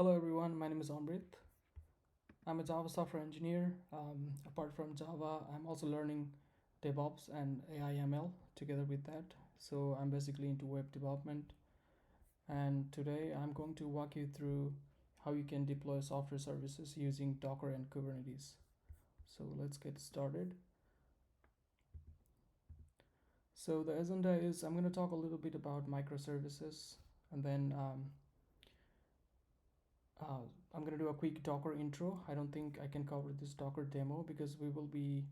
Hello everyone, my name is Amrit. I'm a Java software engineer. Apart from Java, I'm also learning DevOps and AI ML together with that. So I'm basically into web development. And today I'm going to walk you through how you can deploy software services using Docker and Kubernetes. So let's get started. So the agenda is I'm going to talk a little bit about microservices, and then I'm going to do a quick Docker intro. I don't think I can cover this Docker demo because we will be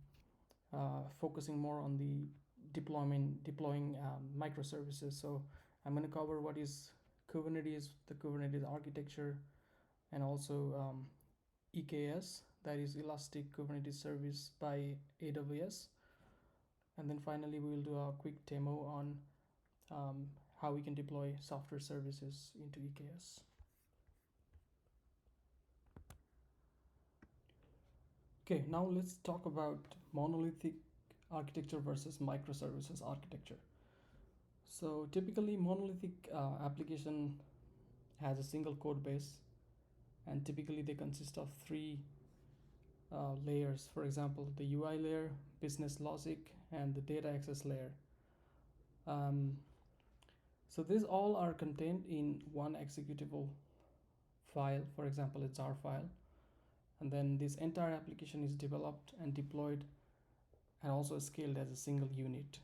focusing more on the deploying microservices. So I'm going to cover what is Kubernetes, the Kubernetes architecture, and also EKS, that is Elastic Kubernetes Service by AWS. And then finally, we will do a quick demo on how we can deploy software services into EKS. Okay, now let's talk about monolithic architecture versus microservices architecture. So typically monolithic application has a single code base, and typically they consist of three layers. For example, the UI layer, business logic, and the data access layer. So these all are contained in one executable file, for example, a jar file. And then this entire application is developed and deployed and also scaled as a single unit.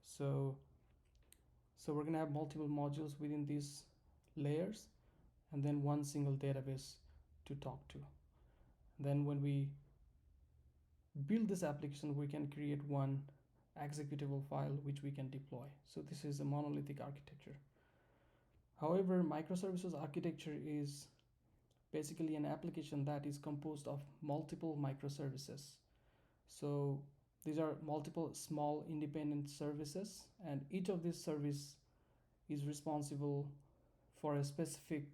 So we're going to have multiple modules within these layers, and then one single database to talk to. Then when we build this application, we can create one executable file which we can deploy. So this is a monolithic architecture. However, microservices architecture is basically an application that is composed of multiple microservices. So these are multiple small independent services, and each of these service is responsible for a specific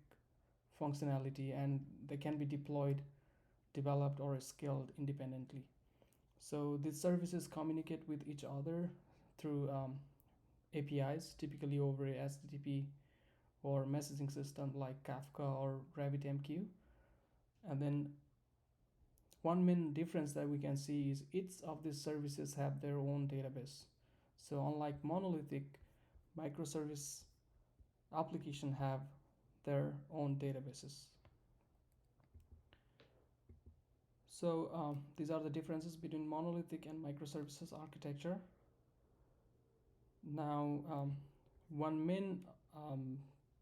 functionality, and they can be deployed, developed, or scaled independently. So these services communicate with each other through APIs, typically over HTTP or messaging system like Kafka or RabbitMQ. And then one main difference that we can see is each of these services have their own database. So unlike monolithic, microservice application have their own databases. So these are the differences between monolithic and microservices architecture. Now, one main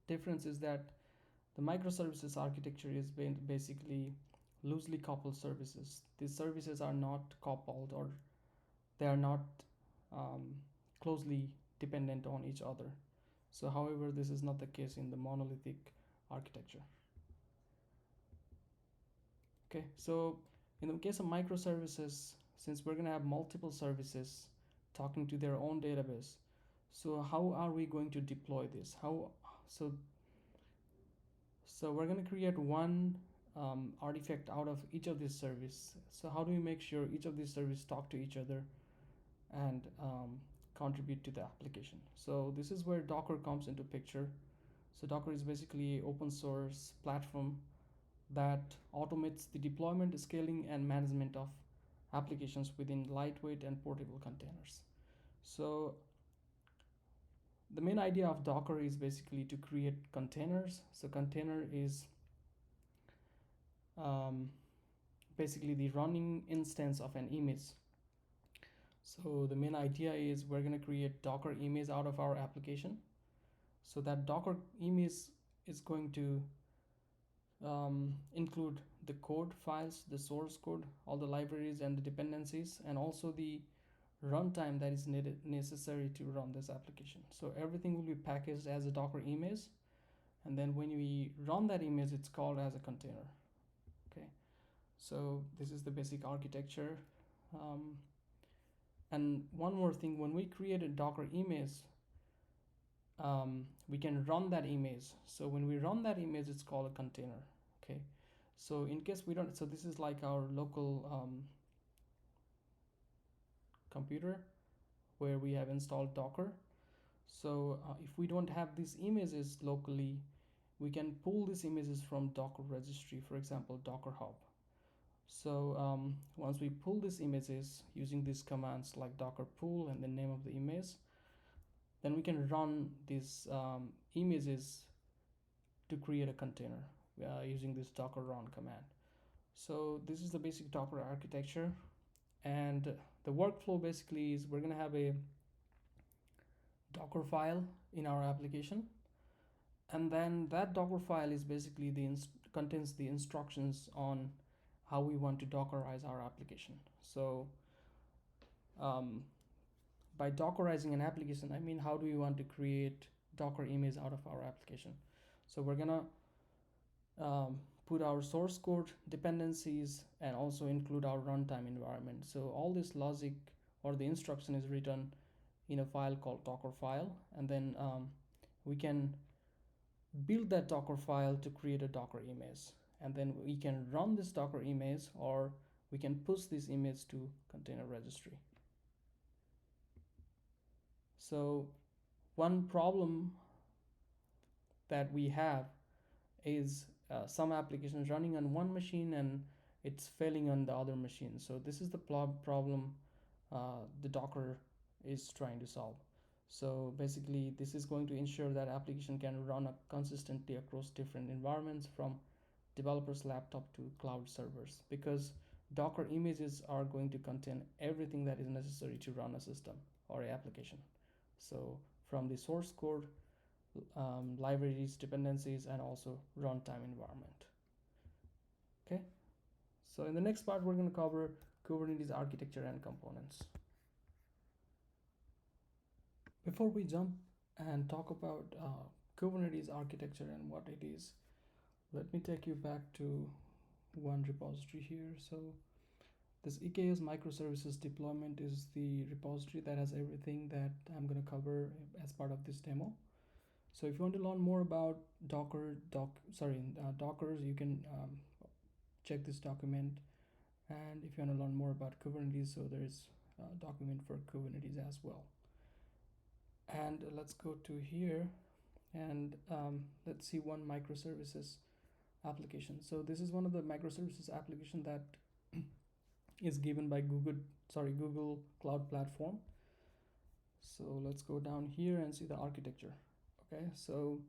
difference is that the microservices architecture is basically loosely coupled services. These services are not coupled, or they are not closely dependent on each other. So however, this is not the case in the monolithic architecture. Okay, so in the case of microservices, since we're going to have multiple services talking to their own database, so how are we going to deploy this? So we're going to create one artifact out of each of these services. So how do we make sure each of these services talk to each other and contribute to the application? So this is where Docker comes into picture. So Docker is basically an open source platform that automates the deployment, scaling, and management of applications within lightweight and portable containers. So the main idea of Docker is basically to create containers. So container is basically the running instance of an image. So the main idea is we're going to create Docker image out of our application. So that Docker image is going to include the code files, the source code, all the libraries and the dependencies, and also the runtime that is necessary to run this application. So everything will be packaged as a Docker image, and then when we run that image, it's called as a container. Okay, so this is the basic architecture. And one more thing, when we create a Docker image, we can run that image. So when we run that image, it's called a container. Okay, so in case we don't, so this is like our local computer where we have installed Docker. So if we don't have these images locally, we can pull these images from Docker registry, for example, Docker Hub. So once we pull these images using these commands like docker pull and the name of the image, then we can run these images to create a container using this docker run command. So this is the basic Docker architecture, and the workflow basically is we're going to have a Docker file in our application, and then that Docker file is basically contains the instructions on how we want to Dockerize our application. So um, by Dockerizing an application, I mean how do we want to create Docker image out of our application. So we're gonna put our source code dependencies and also include our runtime environment. So all this logic or the instruction is written in a file called Docker file, and then we can build that Docker file to create a Docker image, and then we can run this Docker image, or we can push this image to container registry. So one problem that we have is some applications running on one machine and it's failing on the other machine. So this is the problem the Docker is trying to solve. So basically this is going to ensure that application can run consistently across different environments, from developers laptop to cloud servers, because Docker images are going to contain everything that is necessary to run a system or an application. So from the source code, libraries, dependencies, and also runtime environment. Okay, so in the next part we're going to cover Kubernetes architecture and components. Before we jump and talk about Kubernetes architecture and what it is, let me take you back to one repository here. So this EKS microservices deployment is the repository that has everything that I'm going to cover as part of this demo. So if you want to learn more about Dockers, you can check this document. And if you want to learn more about Kubernetes, so there is a document for Kubernetes as well. And let's go to here, and let's see one microservices application. So this is one of the microservices application that is given by Google Cloud Platform. So let's go down here and see the architecture. Okay, so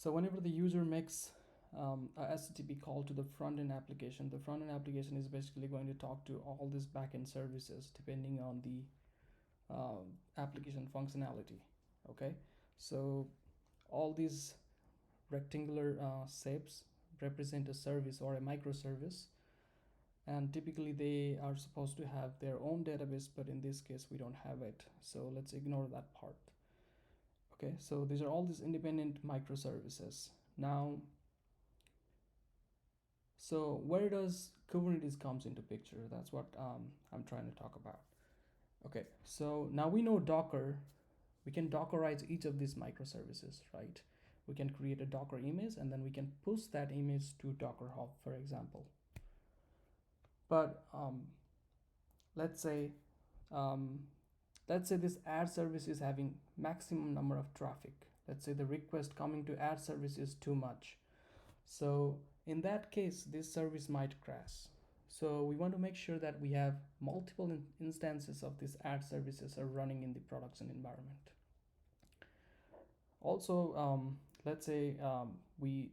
whenever the user makes a HTTP call to the front-end application, the front-end application is basically going to talk to all these back-end services depending on the application functionality. Okay, so all these rectangular shapes represent a service or a microservice, and typically they are supposed to have their own database, but in this case we don't have it, so let's ignore that part. Okay, so these are all these independent microservices. Now, so where does Kubernetes comes into picture? That's what I'm trying to talk about. Okay, so now we know Docker. We can Dockerize each of these microservices, right? We can create a Docker image, and then we can push that image to Docker Hub, for example. But let's say this ad service is having maximum number of traffic. Let's say the request coming to ad service is too much. So in that case, this service might crash. So we want to make sure that we have multiple instances of these ad services are running in the production environment. Also, let's say we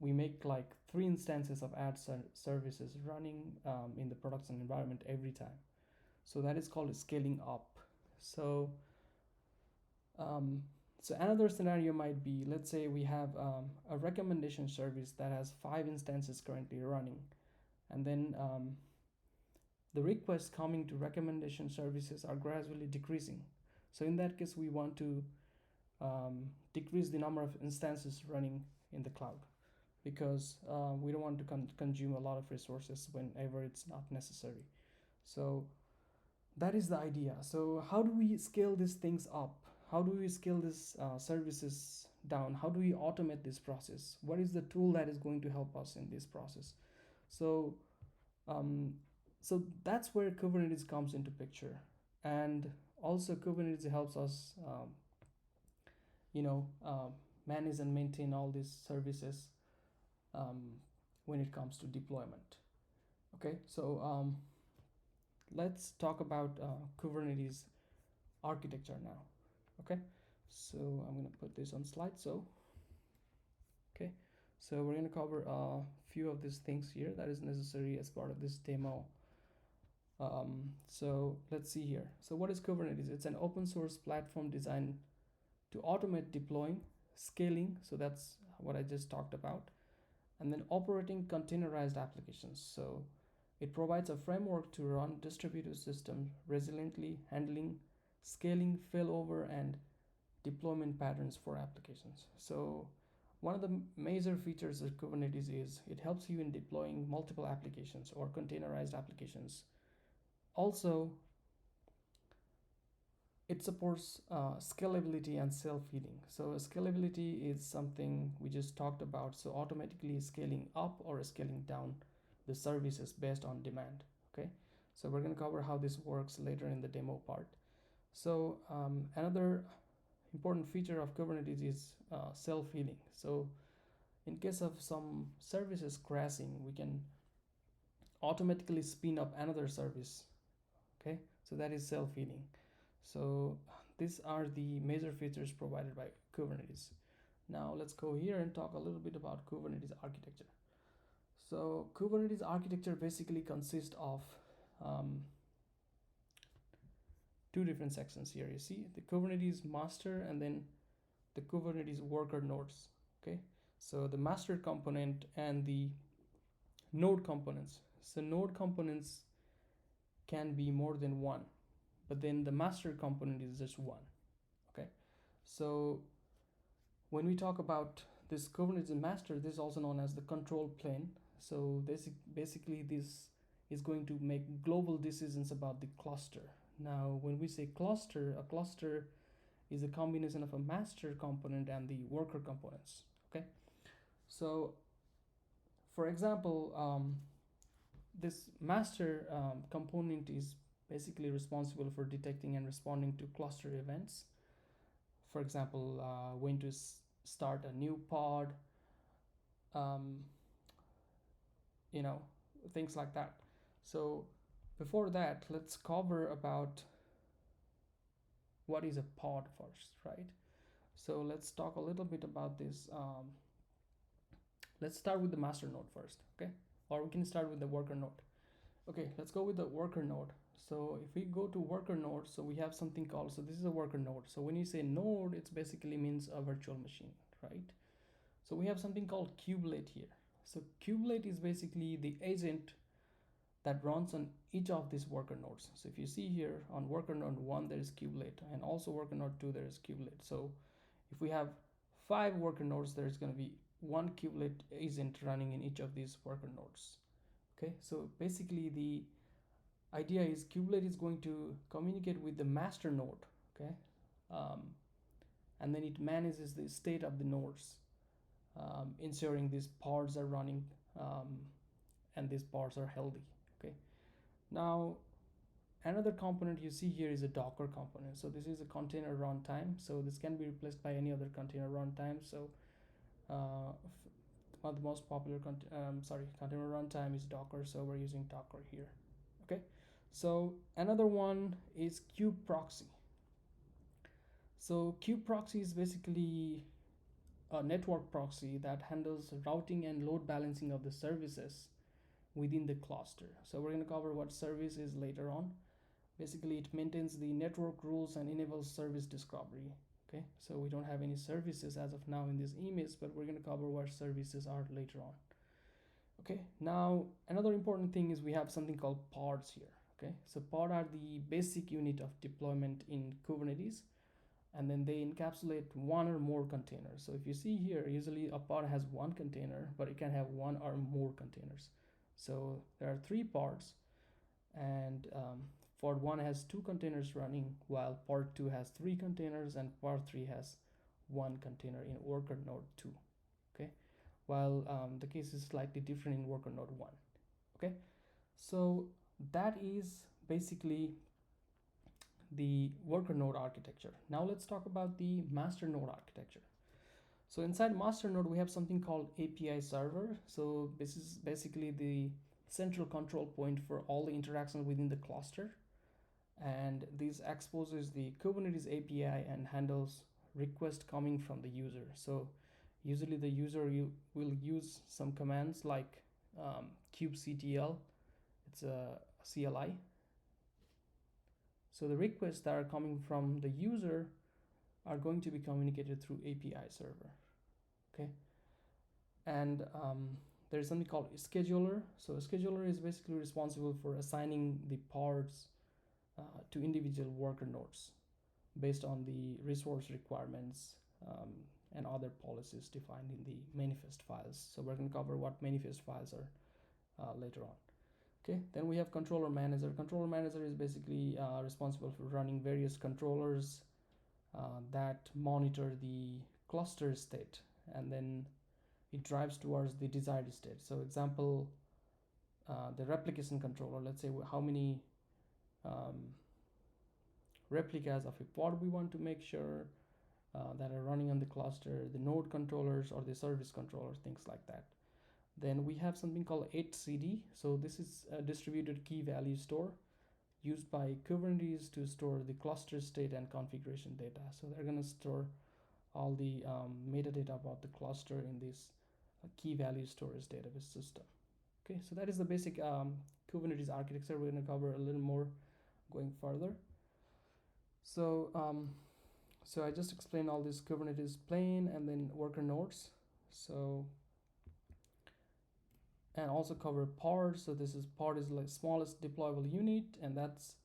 make like 3 instances of ad services running in the production environment every time. So that is called scaling up. So another scenario might be, let's say we have a recommendation service that has 5 instances currently running, and then the requests coming to recommendation services are gradually decreasing. So in that case, we want to decrease the number of instances running in the cloud, because we don't want to consume a lot of resources whenever it's not necessary. So that is the idea. So how do we scale these things up? How do we scale these services down? How do we automate this process? What is the tool that is going to help us in this process? So so that's where Kubernetes comes into picture. And also Kubernetes helps us manage and maintain all these services um, when it comes to deployment. Okay, so let's talk about Kubernetes architecture now. Okay, so I'm going to put this on slide. So okay, so we're going to cover a few of these things here that is necessary as part of this demo. So let's see here. So what is Kubernetes? It's an open source platform designed to automate deploying, scaling, so that's what I just talked about, and then operating containerized applications. So it provides a framework to run distributed systems resiliently, handling, scaling, failover, and deployment patterns for applications. So one of the major features of Kubernetes is it helps you in deploying multiple applications or containerized applications. Also, it supports scalability and self-healing. So scalability is something we just talked about. So automatically scaling up or scaling down the services based on demand. Okay, so we're going to cover how this works later in the demo part. So another important feature of Kubernetes is self-healing. So in case of some services crashing, we can automatically spin up another service. Okay, so that is self-healing. So these are the major features provided by Kubernetes. Now let's go here and talk a little bit about Kubernetes architecture. So Kubernetes architecture basically consists of two different sections here. You see the Kubernetes master and then the Kubernetes worker nodes. Okay, so the master component and the node components. So node components can be more than one, but then the master component is just one. Okay, so when we talk about this Kubernetes master, this is also known as the control plane. So basically this is going to make global decisions about the cluster. Now when we say cluster, a cluster is a combination of a master component and the worker components. Okay, so for example, this master component is basically responsible for detecting and responding to cluster events. For example, when to start a new pod, you know, things like that. So before that, let's cover about what is a pod first, right? So let's talk a little bit about this. Let's start with the master node first, okay? Or we can start with the worker node. Okay, let's go with the worker node. So if we go to worker node, so we have something called, so this is a worker node. So when you say node, it basically means a virtual machine, right? So we have something called kubelet here. So kubelet is basically the agent that runs on each of these worker nodes. So if you see here on worker node 1, there is kubelet, and also worker node 2, there is kubelet. So if we have 5 worker nodes, there's going to be one kubelet agent running in each of these worker nodes. Okay, so basically the idea is kubelet is going to communicate with the master node. Okay, and then it manages the state of the nodes, ensuring these pods are running and these pods are healthy. Okay, now another component you see here is a Docker component. So this is a container runtime. So this can be replaced by any other container runtime. So one of the most popular container runtime is Docker. So we're using Docker here. Okay, so another one is kubeproxy. So kubeproxy is basically a network proxy that handles routing and load balancing of the services within the cluster. So we're going to cover what service is later on. Basically it maintains the network rules and enables service discovery. Okay, so we don't have any services as of now in this image, but we're going to cover what services are later on. Okay, now another important thing is we have something called pods here. Okay, so pod are the basic unit of deployment in Kubernetes, and then they encapsulate one or more containers. So if you see here, usually a pod has one container, but it can have one or more containers. So there are 3 pods, and pod 1 has 2 containers running, while pod 2 has 3 containers, and pod 3 has 1 container in worker node 2. Okay, while the case is slightly different in worker node 1. Okay, so that is basically the worker node architecture. Now let's talk about the master node architecture. So inside master node, we have something called API server. So this is basically the central control point for all the interactions within the cluster. And this exposes the Kubernetes API and handles request coming from the user. So usually the user will use some commands like kubectl. It's a CLI. So the requests that are coming from the user are going to be communicated through API server. Okay, and there's something called a scheduler. So a scheduler is basically responsible for assigning the pods to individual worker nodes based on the resource requirements and other policies defined in the manifest files. So we're going to cover what manifest files are later on. Okay, then we have controller manager. Controller manager is basically responsible for running various controllers that monitor the cluster state, and then it drives towards the desired state. So example, the replication controller, let's say how many replicas of a pod we want to make sure that are running on the cluster, the node controllers or the service controllers, things like that. Then we have something called etcd. So this is a distributed key value store used by Kubernetes to store the cluster state and configuration data. So they're going to store all the metadata about the cluster in this key value storage database system. Okay, so that is the basic Kubernetes architecture. We're going to cover a little more going further. So so I just explained all this Kubernetes plane and then worker nodes. So and also cover pod. So this is pod is like smallest deployable unit, and that's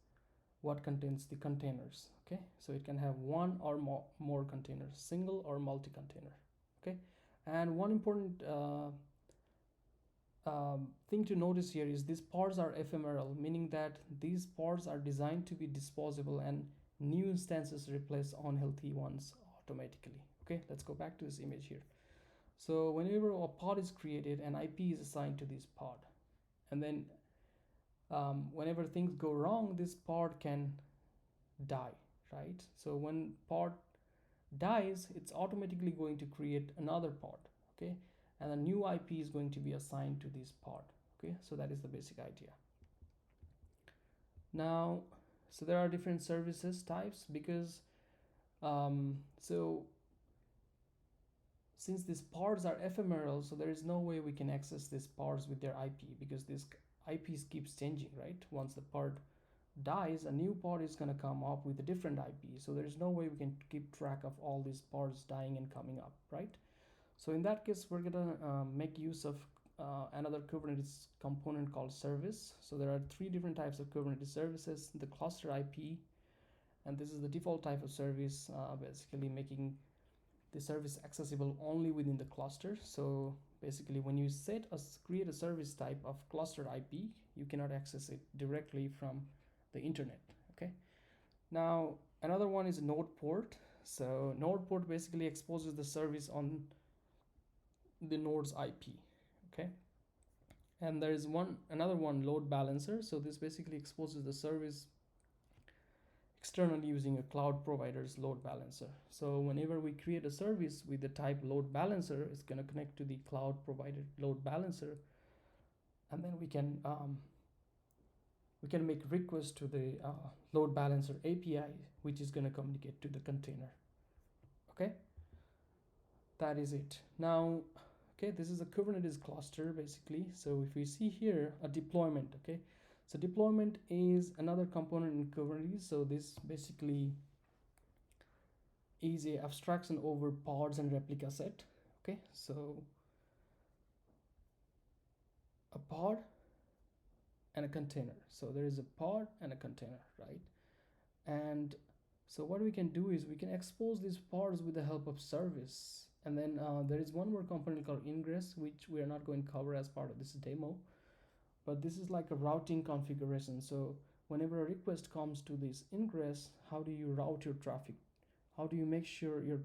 what contains the containers. Okay, so it can have one or more containers, single or multi-container. Okay, and one important thing to notice here is these pods are ephemeral, meaning that these pods are designed to be disposable and new instances replace unhealthy ones automatically. Okay, let's go back to this image here. So whenever a pod is created, an IP is assigned to this pod, and then whenever things go wrong, this pod can die, right? So when pod dies, it's automatically going to create another pod, okay? And a new IP is going to be assigned to this pod, okay? So that is the basic idea. Now, so there are different services types because since these pods are ephemeral, so there is no way we can access these pods with their IP because this IPs keeps changing, right? Once the pod dies, a new pod is going to come up with a different IP. So there is no way we can keep track of all these pods dying and coming up, right? So in that case, we're going to make use of another Kubernetes component called service. So there are three different types of Kubernetes services: the cluster IP, and this is the default type of service, basically making the service accessible only within the cluster. So basically when you create a service type of cluster IP, you cannot access it directly from the internet. Okay, now another one is node port. So node port basically exposes the service on the node's IP. Okay, and there is another one, load balancer. So this basically exposes the service externally using a cloud provider's load balancer. So whenever we create a service with the type load balancer, it's going to connect to the cloud provided load balancer, and then we can make requests to the load balancer API, which is going to communicate to the container. Okay, that is it. Now, okay, this is a Kubernetes cluster basically. So if we see here a deployment, okay, so deployment is another component in Kubernetes. So this basically is a abstraction over pods and replica set. Okay, so a pod and a container. So there is a pod and a container, right? And so what we can do is we can expose these pods with the help of service. And then there is one more component called ingress, which we are not going to cover as part of this demo. But this is like a routing configuration. So whenever a request comes to this ingress, how do you route your traffic? How do you make sure your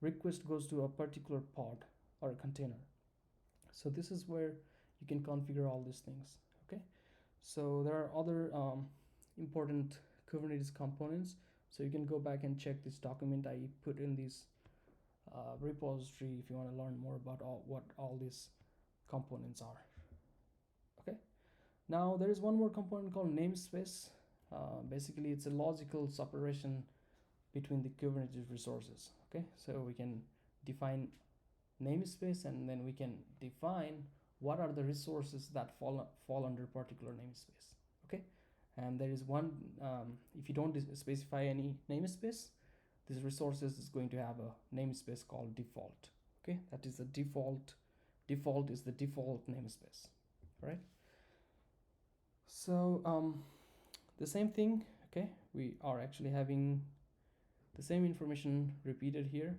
request goes to a particular pod or a container? So this is where you can configure all these things. Okay, so there are other important Kubernetes components. So you can go back and check this document I put in this repository if you want to learn more about what all these components are. Okay, now there is one more component called namespace. Basically it's a logical separation between the Kubernetes resources. Okay, so we can define namespace, and then we can define what are the resources that fall under particular namespace. Okay, and there is one, if you don't specify any namespace, this resources is going to have a namespace called default. Okay, that is the default is the default namespace, right? So the same thing. Okay, we are actually having the same information repeated here.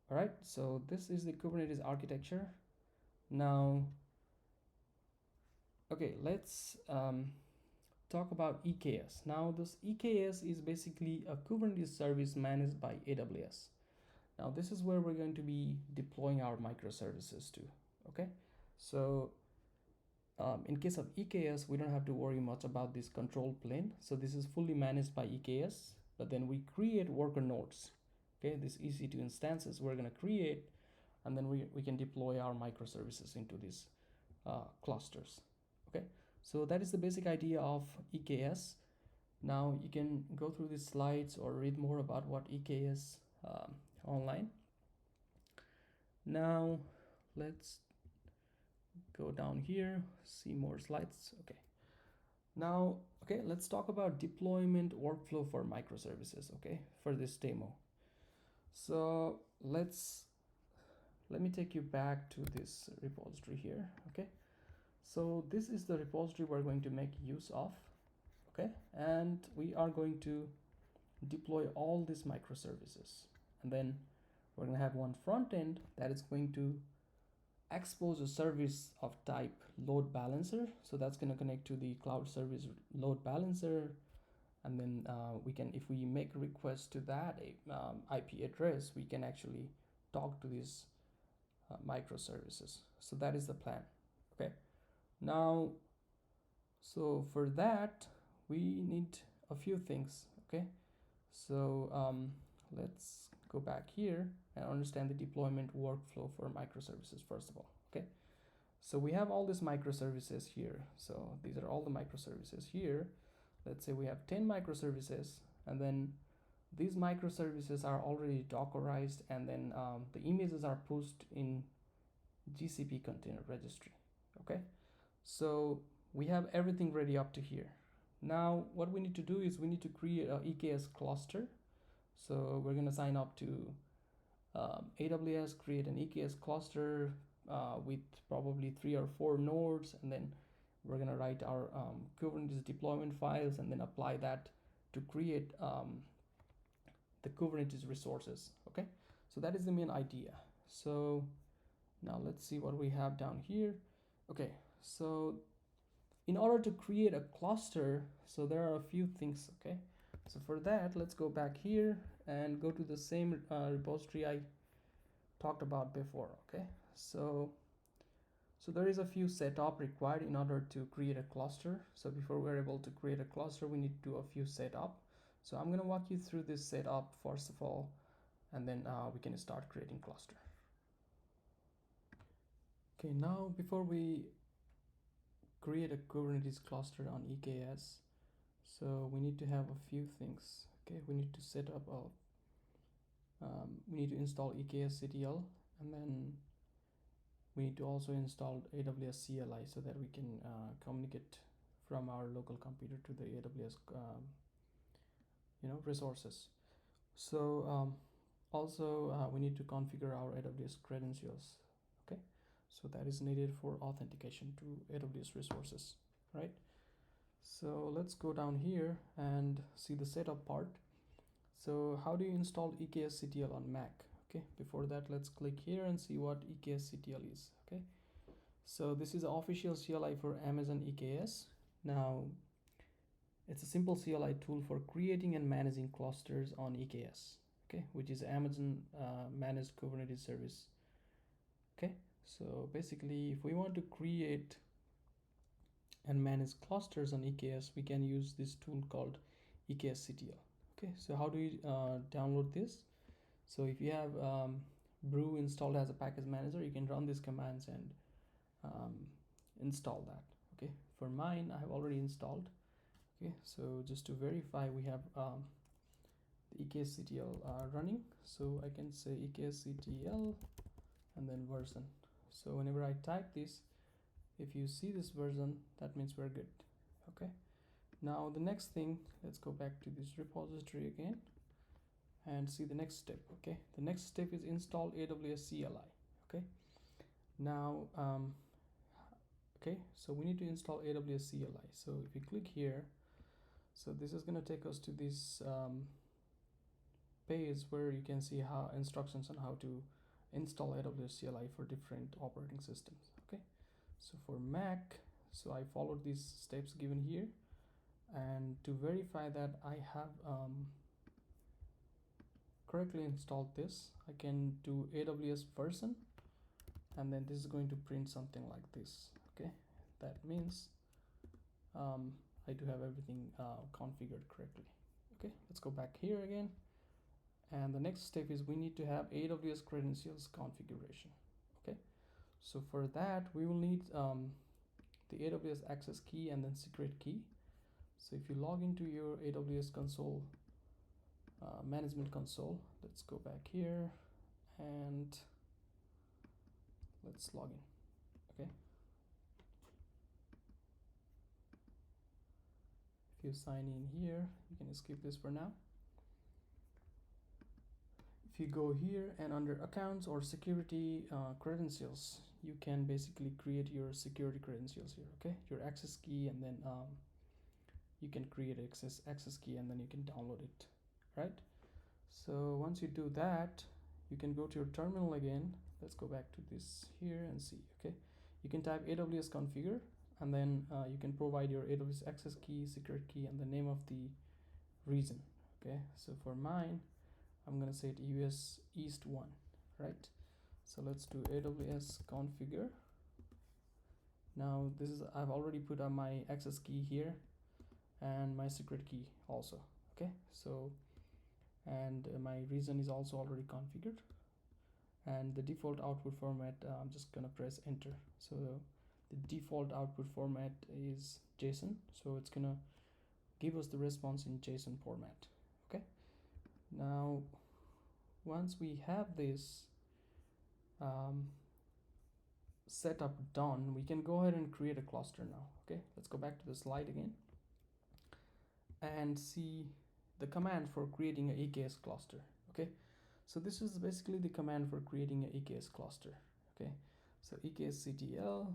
All right, so this is the Kubernetes architecture. Now, okay, let's talk about EKS. Now, this EKS is basically a Kubernetes service managed by AWS. Now, this is where we're going to be deploying our microservices to. Okay, so in case of EKS, we don't have to worry much about this control plane. So this is fully managed by EKS, but then we create worker nodes. Okay, this EC2 instances we're going to create, and then we can deploy our microservices into these clusters. Okay, so that is the basic idea of EKS. Now you can go through these slides or read more about what EKS online. Now let's go down here, see more slides. Okay, now let's talk about deployment workflow for microservices. Okay, for this demo. So let me take you back to this repository here. Okay, so this is the repository we're going to make use of. Okay, and we are going to deploy all these microservices, and then we're going to have one front end that is going to expose a service of type load balancer. So that's going to connect to the cloud service load balancer, and then we can, if we make a request to that IP address, we can actually talk to these microservices. So that is the plan. Okay, now so for that we need a few things. Okay, so let's go back here and understand the deployment workflow for microservices first of all. Okay, so we have all these microservices here. So these are all the microservices here. Let's say we have 10 microservices, and then these microservices are already Dockerized, and then the images are pushed in GCP container registry. Okay, so we have everything ready up to here. Now what we need to do is we need to create a EKS cluster. So we're going to sign up to AWS, create an EKS cluster with probably 3 or 4 nodes, and then we're going to write our Kubernetes deployment files and then apply that to create the Kubernetes resources. Okay, so that is the main idea. So now let's see what we have down here. Okay, so in order to create a cluster, so there are a few things. Okay, so for that, let's go back here and go to the same repository I talked about before. Okay, so there is a few setup required in order to create a cluster. So before we're able to create a cluster, we need to do a few setup. So I'm going to walk you through this setup first of all, and then we can start creating cluster. Okay, now before we create a Kubernetes cluster on EKS, so we need to have a few things. Okay, we need to set up we need to install EKS CTL, and then we need to also install AWS CLI so that we can communicate from our local computer to the AWS resources. So also we need to configure our AWS credentials. Okay, so that is needed for authentication to AWS resources, right? So let's go down here and see the setup part. So how do you install EKS CTL on Mac? Okay, before that, let's click here and see what EKS CTL is. Okay, so this is the official CLI for Amazon EKS. Now it's a simple CLI tool for creating and managing clusters on EKS, okay, which is Amazon managed Kubernetes service. Okay, so basically if we want to create and manage clusters on EKS, we can use this tool called EKSCTL. Okay, so how do you download this? So if you have brew installed as a package manager, you can run these commands and install that. Okay, for mine I have already installed. Okay, so just to verify, we have the EKSCTL running, so I can say EKSCTL and then version. So whenever I type this, if you see this version, that means we're good. Okay, now the next thing, let's go back to this repository again and see the next step. Okay, the next step is install AWS CLI. Okay, now okay, so we need to install AWS CLI. So if you click here, so this is going to take us to this page where you can see how instructions on how to install AWS CLI for different operating systems. Okay, so for Mac, so I followed these steps given here, and to verify that I have correctly installed this, I can do AWS version, and then this is going to print something like this. Okay, that means I do have everything configured correctly. Okay, let's go back here again, and the next step is we need to have AWS credentials configuration. Okay, so for that we will need the AWS access key and then secret key. So if you log into your AWS console, management console, let's go back here and let's log in. Okay, if you sign in here, you can skip this for now. If you go here and under accounts or security credentials, you can basically create your security credentials here. Okay, your access key, and then you can create access key, and then you can download it, right? So once you do that, you can go to your terminal again. Let's go back to this here and see. Okay, you can type AWS configure, and then you can provide your AWS access key, secret key, and the name of the region. Okay, so for mine, I'm gonna say it US East 1, right? So let's do AWS configure. Now this is, I've already put on my access key here and my secret key also. Okay, so and my region is also already configured, and the default output format, I'm just gonna press enter. So the default output format is JSON, so it's gonna give us the response in JSON format. Okay, now once we have this setup done, we can go ahead and create a cluster now. Okay, let's go back to the slide again and see the command for creating an EKS cluster. Okay, so this is basically the command for creating an EKS cluster. Okay, so EKSCTL,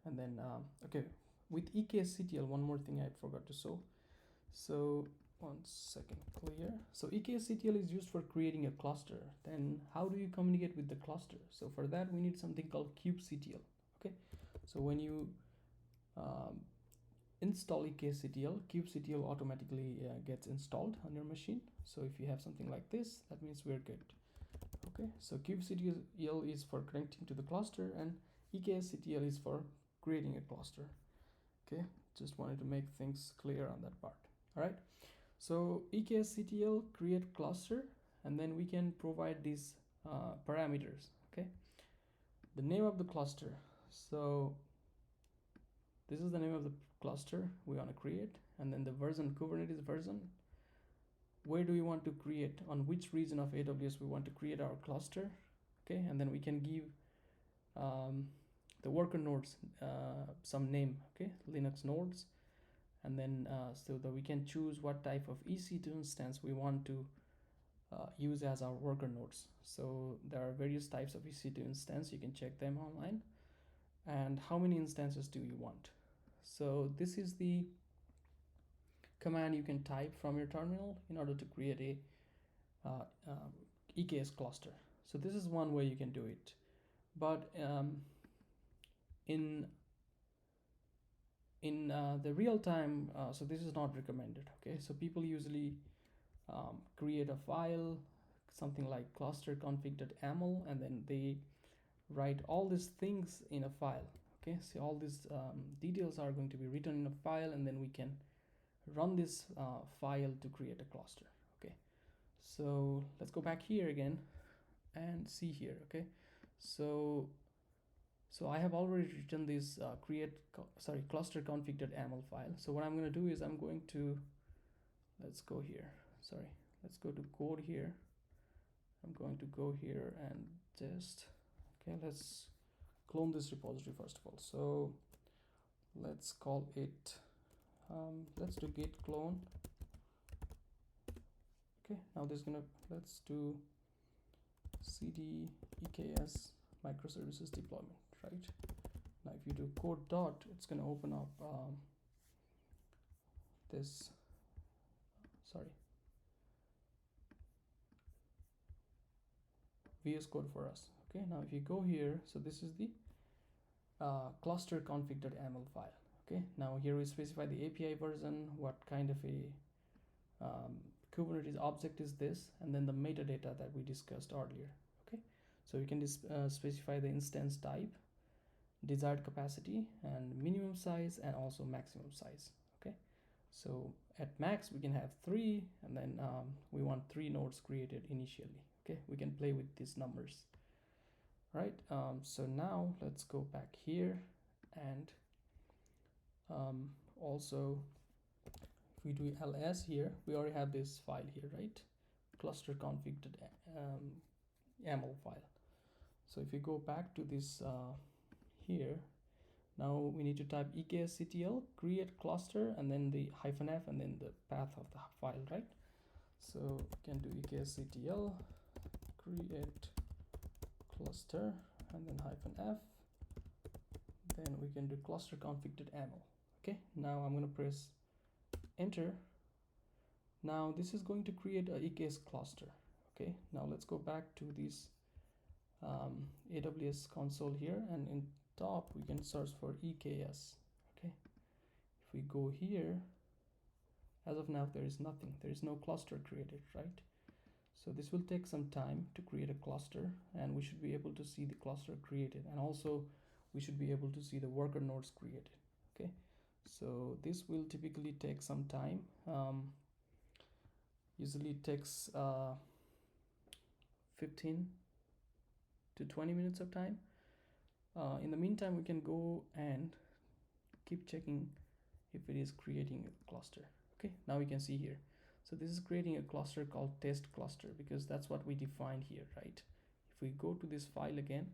and then okay, with EKSCTL, one more thing I forgot to show. So one second, clear. So EKSCTL is used for creating a cluster. Then how do you communicate with the cluster? So for that we need something called kubectl. Okay, so when you install EKSCTL, kubectl automatically gets installed on your machine. So if you have something like this, that means we're good. Okay, so kubectl is for connecting to the cluster, and EKSCTL is for creating a cluster. Okay, just wanted to make things clear on that part. All right, so EKSCTL create cluster, and then we can provide these parameters. Okay, the name of the cluster. So this is the name of the cluster we want to create, and then the version, Kubernetes version. Where do we want to create, on which region of AWS we want to create our cluster? Okay, and then we can give the worker nodes some name. Okay, Linux nodes, and then so that we can choose what type of EC2 instance we want to use as our worker nodes. So there are various types of EC2 instance, you can check them online, and how many instances do you want. So this is the command you can type from your terminal in order to create a EKS cluster. So this is one way you can do it, but in the real time, so this is not recommended. Okay, so people usually create a file, something like cluster-config.yaml, and then they write all these things in a file. Okay, so all these details are going to be written in a file, and then we can run this file to create a cluster. Okay, so let's go back here again and see here. Okay, so I have already written this cluster config.yaml file. So what I'm going to do is I'm going to, let's go here, let's go to code here. I'm going to go here and just, okay, let's clone this repository first of all. So let's call it, let's do git clone. Okay, now this is gonna, let's do cd EKS microservices deployment, right? Now if you do code dot, it's gonna open up this, VS Code for us. Okay, now if you go here, so this is the cluster config.yaml file. Okay, now here we specify the API version, what kind of a Kubernetes object is this, and then the metadata that we discussed earlier. Okay, so we can specify the instance type, desired capacity, and minimum size, and also maximum size. Okay, so at max we can have 3, and then we want 3 nodes created initially. Okay, we can play with these numbers. Right, so now let's go back here, and also if we do ls here, we already have this file here, right? Cluster config.yaml file. So if you go back to this here, now we need to type eksctl create cluster and then the -f and then the path of the file, right? So we can do eksctl create cluster and then -f, then we can do cluster config.yaml. Okay, now I'm going to press enter. Now this is going to create a EKS cluster. Okay, now let's go back to this AWS console here, and in top we can search for EKS. Okay, if we go here, as of now there is nothing, there is no cluster created, right? So this will take some time to create a cluster, and we should be able to see the cluster created, and also we should be able to see the worker nodes created. Okay, so this will typically take some time. Usually it takes 15 to 20 minutes of time. In the meantime, we can go and keep checking if it is creating a cluster. Okay, now we can see here. So this is creating a cluster called test cluster, because that's what we defined here, right? If we go to this file again,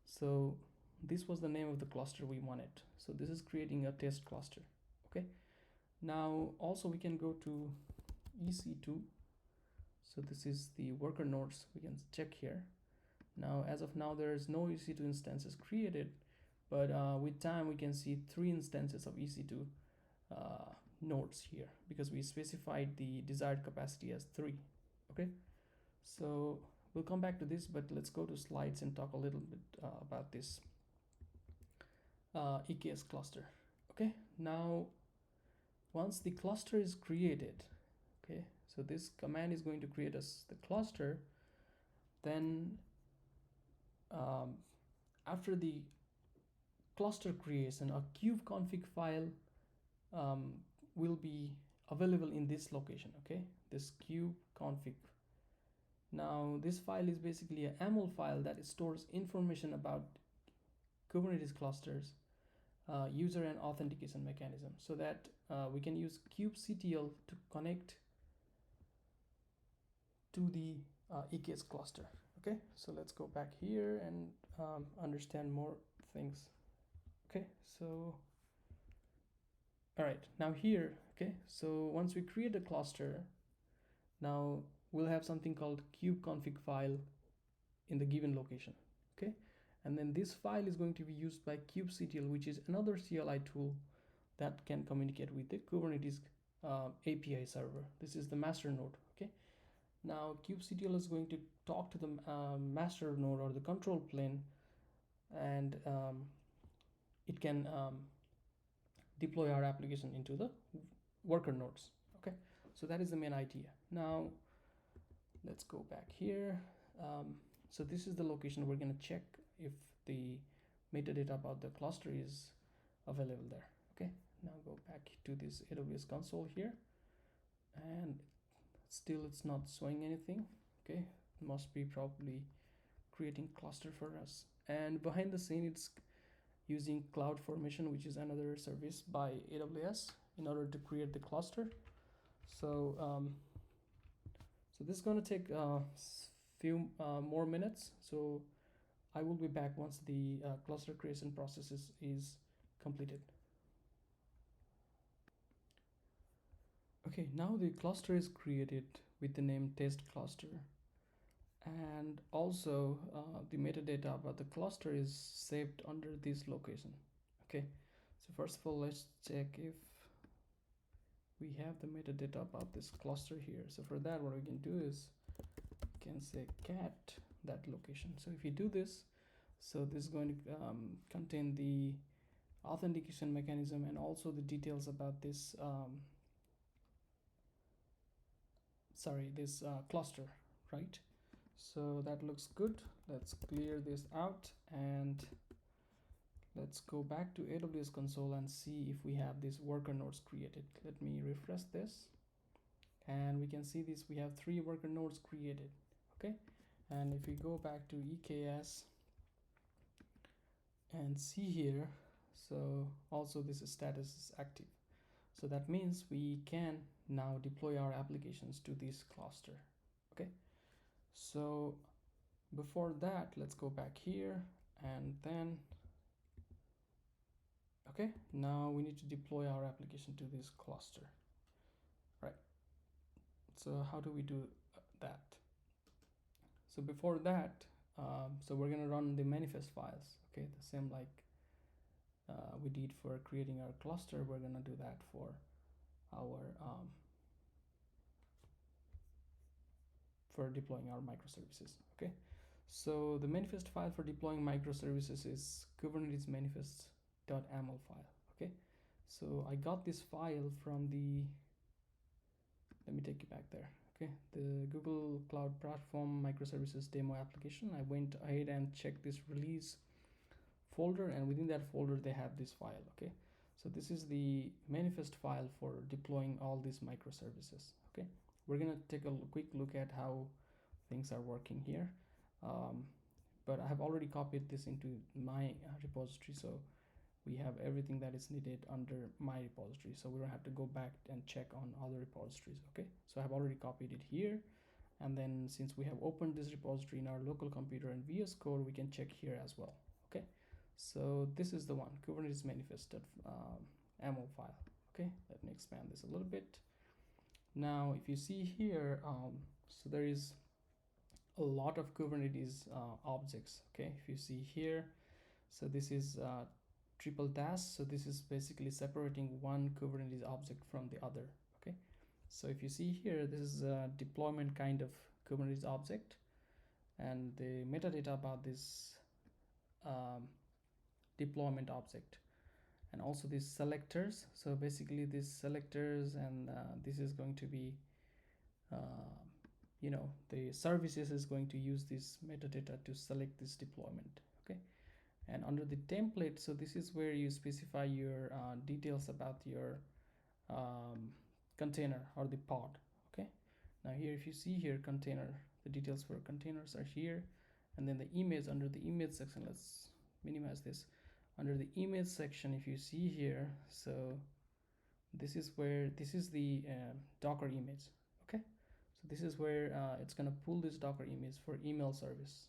so this was the name of the cluster we wanted. So this is creating a test cluster. Okay, now also we can go to EC2. So this is the worker nodes, we can check here. Now as of now there is no EC2 instances created, but with time we can see 3 instances of EC2 nodes here, because we specified the desired capacity as 3. Okay, so we'll come back to this, but let's go to slides and talk a little bit about this EKS cluster. Okay, now once the cluster is created, okay, so this command is going to create us the cluster. Then after the cluster creation, a kubeconfig file will be available in this location. Okay, this kubeconfig. Now this file is basically a YAML file that stores information about Kubernetes clusters, user and authentication mechanism, so that we can use kubectl to connect to the EKS cluster. Okay, so let's go back here and understand more things. Okay, so all right, now here, okay, so once we create a cluster, now we'll have something called kubeconfig file in the given location. Okay, and then this file is going to be used by kubectl, which is another CLI tool that can communicate with the Kubernetes API server. This is the master node. Okay, now kubectl is going to talk to the master node or the control plane, and it can deploy our application into the worker nodes. Okay, so that is the main idea. Now let's go back here. So this is the location we're going to check if the metadata about the cluster is available there. Okay, Now go back to this AWS console here, and still it's not showing anything. Okay, it must be probably creating cluster for us. And behind the scene, it's using CloudFormation, which is another service by AWS, in order to create the cluster. So so this is going to take a few more minutes. So I will be back once the cluster creation process is completed. Okay, now the cluster is created with the name test cluster, and also the metadata about the cluster is saved under this location. Okay, so first of all, let's check if we have the metadata about this cluster here. So for that, what we can do is we can say cat that location. So if you do this, so this is going to contain the authentication mechanism and also the details about this this cluster, right? So that looks good. Let's clear this out and let's go back to AWS console and see if we have these worker nodes created. Let me refresh this, and we can see this, we have 3 worker nodes created. Okay, and if we go back to EKS and see here, so also this status is active. So that means we can now deploy our applications to this cluster. Okay, so before that, let's go back here, and then okay, now we need to deploy our application to this cluster, right? So how do we do that? So before that, so we're gonna run the manifest files. Okay, the same like we did for creating our cluster. We're gonna do that for our for deploying our microservices. Okay, so the manifest file for deploying microservices is Kubernetes manifest.yaml file. Okay, so I got this file from the, let me take you back there. Okay, the Google Cloud Platform microservices demo application. I went ahead and checked this release folder, and within that folder they have this file. Okay, so this is the manifest file for deploying all these microservices. Okay, we're gonna take a quick look at how things are working here, but I have already copied this into my repository, so we have everything that is needed under my repository, so we don't have to go back and check on other repositories. Okay, so I have already copied it here, and then since we have opened this repository in our local computer in VS Code, we can check here as well. Okay, so this is the one, Kubernetes manifest.yaml file. Okay, let me expand this a little bit. Now if you see here, so there is a lot of Kubernetes objects. Okay, if you see here, so this is triple dash, so this is basically separating one Kubernetes object from the other. Okay, so if you see here, this is a deployment kind of Kubernetes object, and the metadata about this deployment object, and also these selectors. So basically these selectors, and this is going to be you know, the services is going to use this metadata to select this deployment. Okay, and under the template, so this is where you specify your details about your container or the pod. Okay, now here if you see here container, the details for containers are here, and then the image, under the image section, let's minimize this. Under the image section, if you see here, so this is where, this is the Docker image. Okay, so this is where it's gonna pull this Docker image for email service.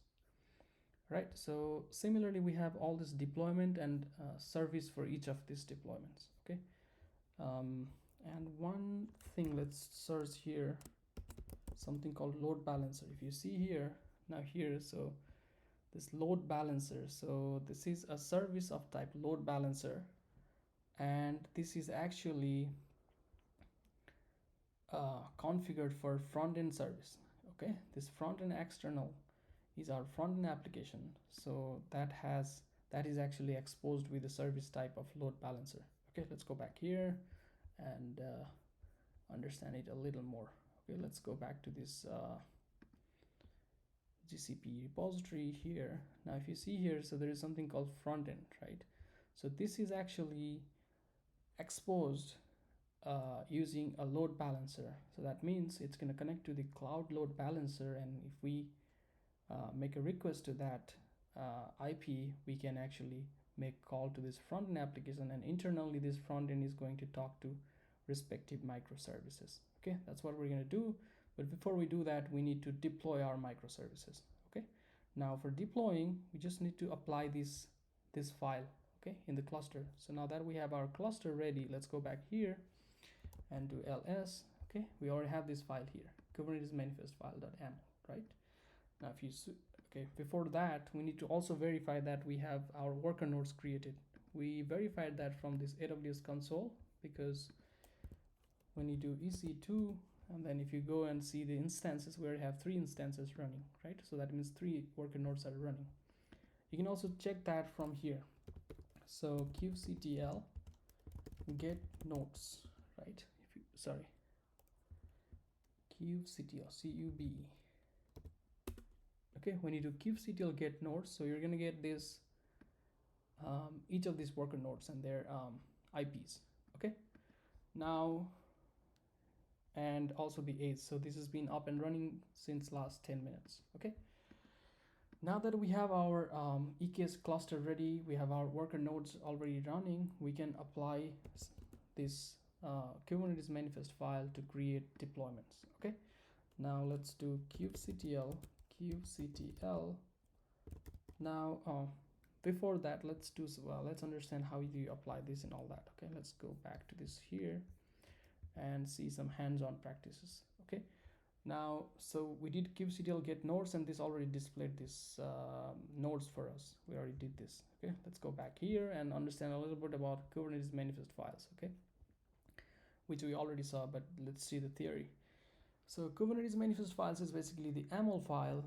Right, so similarly we have all this deployment and service for each of these deployments. Okay, and one thing, let's search here something called load balancer. If you see here, now here, so this load balancer, so this is a service of type load balancer, and this is actually configured for front-end service. Okay, this front-end external is our front-end application, so that is actually exposed with the service type of load balancer. Okay, let's go back here and understand it a little more. Okay, let's go back to this GCP repository here. Now if you see here, so there is something called front-end, right? So this is actually exposed using a load balancer. So that means it's going to connect to the cloud load balancer, and if we make a request to that IP, we can actually make call to this front end application, and internally this front end is going to talk to respective microservices. Okay, that's what we're going to do. But before we do that, we need to deploy our microservices. Okay, now for deploying, we just need to apply this file, okay, in the cluster. So now that we have our cluster ready, let's go back here and do ls. Okay, we already have this file here, Kubernetes manifest file.yaml, right? Now if you okay, before that we need to also verify that we have our worker nodes created. We verified that from this AWS console, because when you do ec2, and then if you go and see the instances, we already have 3 instances running, right? So that means 3 worker nodes are running. You can also check that from here. So kubectl get nodes, right? If you, sorry, kubectl cube. Okay, when you do kubectl get nodes, so you're gonna get this each of these worker nodes and their IPs. Okay, now, and also the age. So this has been up and running since last 10 minutes. Okay, now that we have our EKS cluster ready, we have our worker nodes already running, we can apply this Kubernetes manifest file to create deployments. Okay, now let's do kubectl. Now before that, let's understand how do you apply this and all that. Okay, let's go back to this here and see some hands-on practices. Okay, now so we did kubectl get nodes, and this already displayed this nodes for us. We already did this. Okay, let's go back here and understand a little bit about Kubernetes manifest files, okay, which we already saw, but let's see the theory. So Kubernetes manifest files is basically the YAML file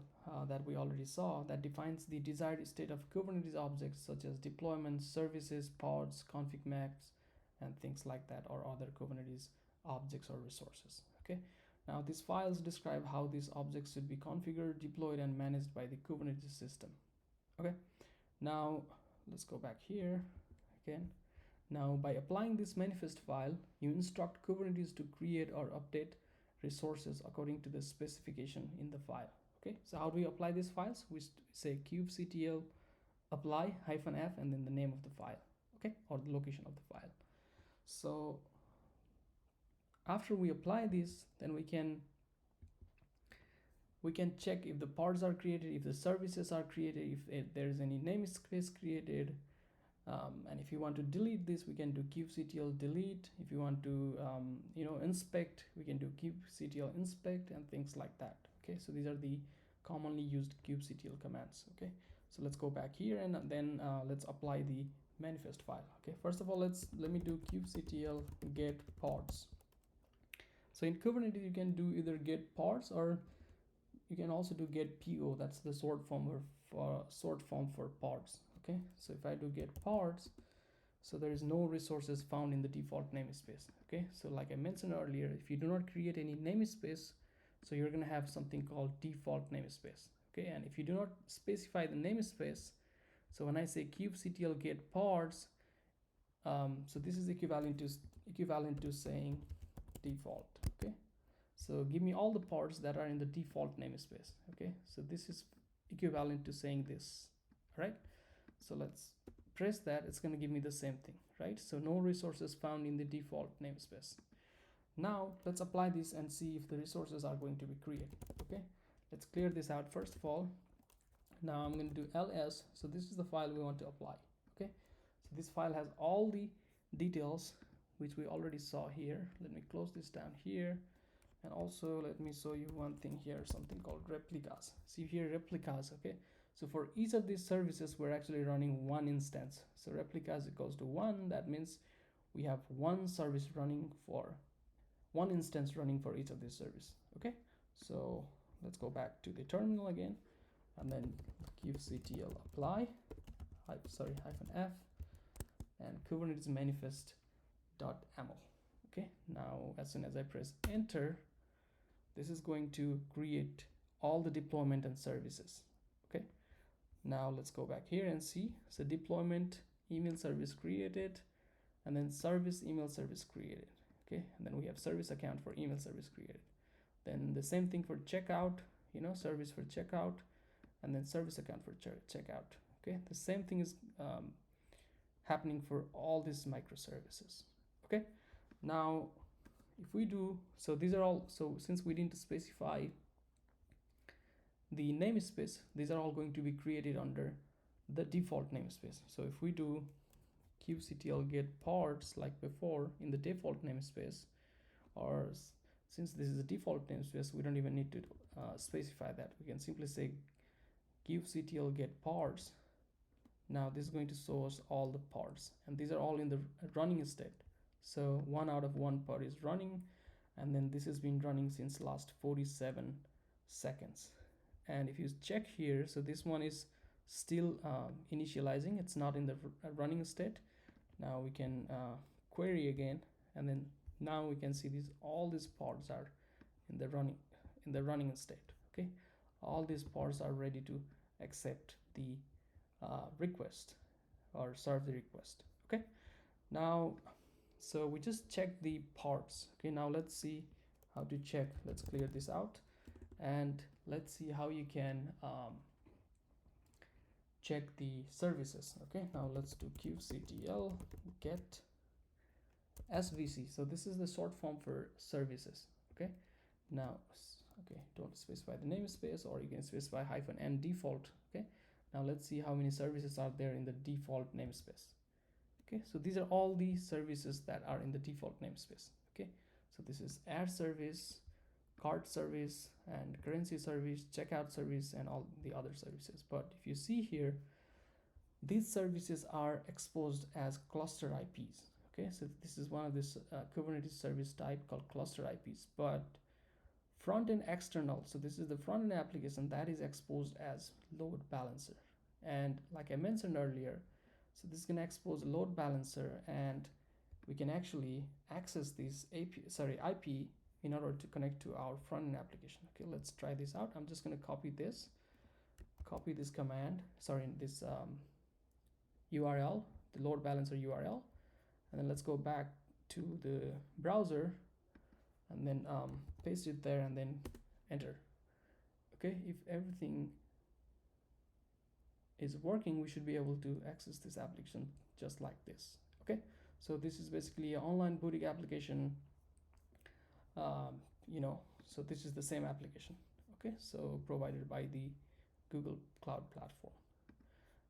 that we already saw, that defines the desired state of Kubernetes objects such as deployments, services, pods, config maps, and things like that, or other Kubernetes objects or resources. Okay, now these files describe how these objects should be configured, deployed, and managed by the Kubernetes system. Okay, now let's go back here again. Now by applying this manifest file, you instruct Kubernetes to create or update resources according to the specification in the file. Okay, so how do we apply these files? We say kubectl apply -f and then the name of the file, okay, or the location of the file. So after we apply this, then we can check if the pods are created, if the services are created, if there is any namespace created, and if you want to delete this, we can do kubectl delete. If you want to inspect, we can do kubectl inspect and things like that. Okay, so these are the commonly used kubectl commands. Okay, so let's go back here and then let's apply the manifest file. Okay, first of all, let me do kubectl get pods. So in Kubernetes, you can do either get pods, or you can also do get po. That's the short form for pods. Okay, so if I do get pods, so there is no resources found in the default namespace. Okay, so like I mentioned earlier, if you do not create any namespace, so you're going to have something called default namespace. Okay, and if you do not specify the namespace, so when I say kubectl get pods, so this is equivalent to saying default. Okay, so give me all the pods that are in the default namespace. Okay, so this is equivalent to saying this, right? So let's press that, it's going to give me the same thing, right? So no resources found in the default namespace. Now let's apply this and see if the resources are going to be created. Okay, let's clear this out first of all. Now I'm going to do ls. So this is the file we want to apply. Okay, so this file has all the details which we already saw here. Let me close this down here, and also let me show you one thing here, something called replicas. See here, replicas. Okay, so for each of these services, we're actually running one instance. So replicas equals to 1. That means we have one service running for one instance running for each of these services. Okay, so let's go back to the terminal again, and then kubectl apply -f and Kubernetes manifest.yaml. Okay, now as soon as I press enter, this is going to create all the deployment and services. Okay, now let's go back here and see. So deployment email service created, and then service email service created. Okay, and then we have service account for email service created. Then the same thing for checkout, service for checkout, and then service account for checkout. Okay, the same thing is happening for all these microservices. Okay, now if we do, so these are all, so since we didn't specify the namespace, these are all going to be created under the default namespace. So if we do kubectl get pods like before in the default namespace, or since this is a default namespace, we don't even need to specify that. We can simply say kubectl get pods. Now this is going to show us all the pods, and these are all in the running state. So 1 out of 1 pod is running, and then this has been running since last 47 seconds. And if you check here, so this one is still initializing, it's not in the running state. Now we can query again, and then now we can see all these pods are in the running state. Okay, all these pods are ready to accept the request or serve the request. Okay, now so we just check the pods. Okay, now let's see how to check. Let's clear this out, and let's see how you can check the services. Okay, now let's do kubectl get svc. So this is the short form for services. Okay, now don't specify the namespace, or you can specify -n default. Okay, now let's see how many services are there in the default namespace. Okay, so these are all the services that are in the default namespace. Okay, so this is add service, card service, and currency service, checkout service, and all the other services. But if you see here, these services are exposed as cluster IPs. Okay, so this is one of this Kubernetes service type called cluster IPs. But front and external, so this is the front end application that is exposed as load balancer. And like I mentioned earlier, so this is going to expose a load balancer, and we can actually access this IP in order to connect to our front end application. Okay, let's try this out. I'm just going to copy this command, this URL, the load balancer URL, and then let's go back to the browser and then paste it there and then enter. Okay, if everything is working, we should be able to access this application just like this. Okay, so this is basically an online boutique application. So this is the same application. Okay, so provided by the Google Cloud Platform.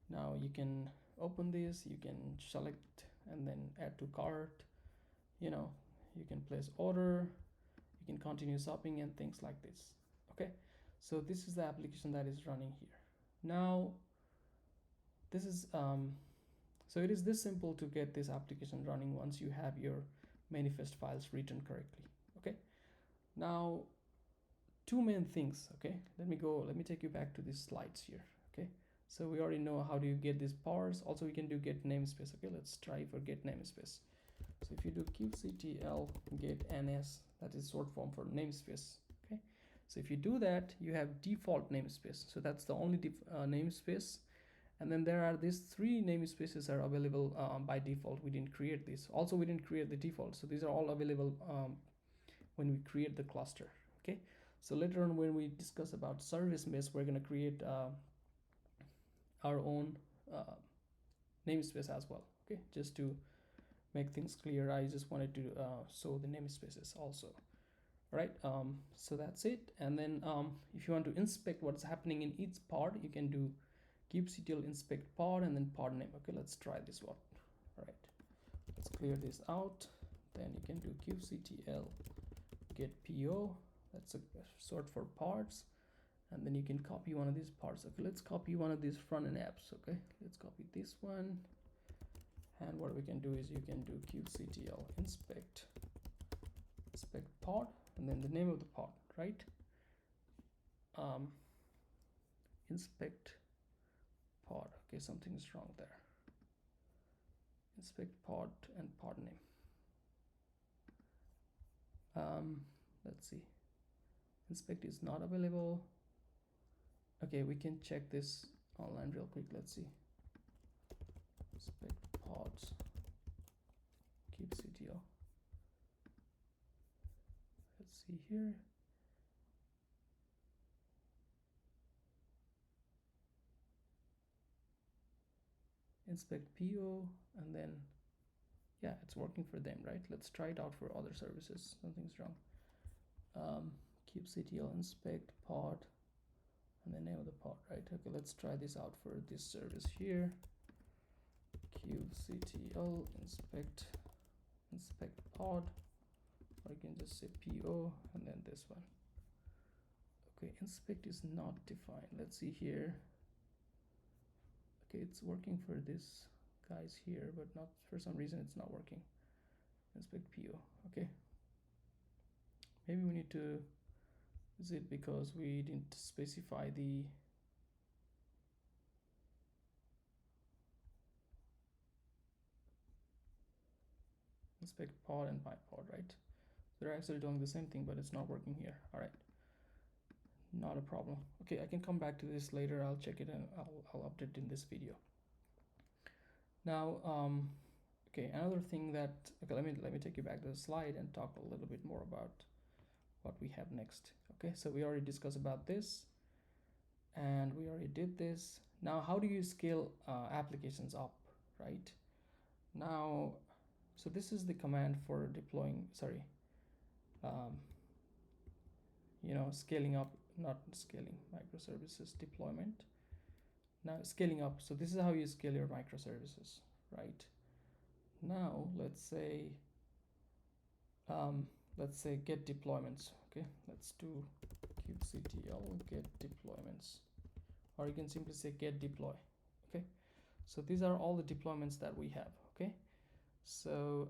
Now you can open this, you can select and then add to cart. You can place order, you can continue shopping and things like this. Okay, so this is the application that is running here. Now this is so it is this simple to get this application running once you have your manifest files written correctly. Okay, now two main things. Okay, let me take you back to these slides here. Okay, so we already know how do you get these powers. Also we can do get namespace. Okay, let's try for get namespace. So if you do kubectl get ns, that is short form for namespace. Okay, so if you do that, you have default namespace. So that's the only namespace. And then there are these 3 namespaces are available by default. We didn't create this. Also, we didn't create the default. So these are all available when we create the cluster. Okay. So later on, when we discuss about service mesh, we're going to create our own namespace as well. Okay. Just to make things clear, I just wanted to show the namespaces also. All right. So that's it. And then if you want to inspect what's happening in each pod, you can do kubectl inspect pod and then pod name. Okay, let's try this one. All right, let's clear this out. Then you can do kubectl get po, that's a sort for pods, and then you can copy one of these pods. Okay, let's copy one of these front end apps. Okay, let's copy this one, and what we can do is you can do kubectl inspect pod and then the name of the pod, right? Inspect pod. Okay, something's wrong there. Inspect pod and pod name. Let's see. Inspect is not available. Okay, we can check this online real quick. Let's see. Inspect pods. see here. Inspect PO, and then yeah, it's working for them, right? Let's try it out for other services. Something's wrong. kubectl inspect pod and the name of the pod, right? Okay, let's try this out for this service here. kubectl inspect pod, or you can just say PO and then this one. Okay, inspect is not defined. Let's see here. Okay, it's working for this guys here, but not for some reason it's not working. Inspect PO. Okay, maybe we need to, is it because we didn't specify the inspect pod and my pod, right? They're actually doing the same thing, but it's not working here. All right, not a problem. Okay, I can come back to this later. I'll check it and I'll update in this video. Now, okay, another thing that, okay, let me take you back to the slide and talk a little bit more about what we have next. Okay, so we already discussed about this, and we already did this. Now, how do you scale applications up, right? Now, so this is the command for deploying, sorry, scaling up, not scaling, microservices deployment. Now scaling up, so this is how you scale your microservices, right? Now let's say get deployments. Okay, let's do kubectl get deployments, or you can simply say get deploy. Okay, so these are all the deployments that we have. Okay, so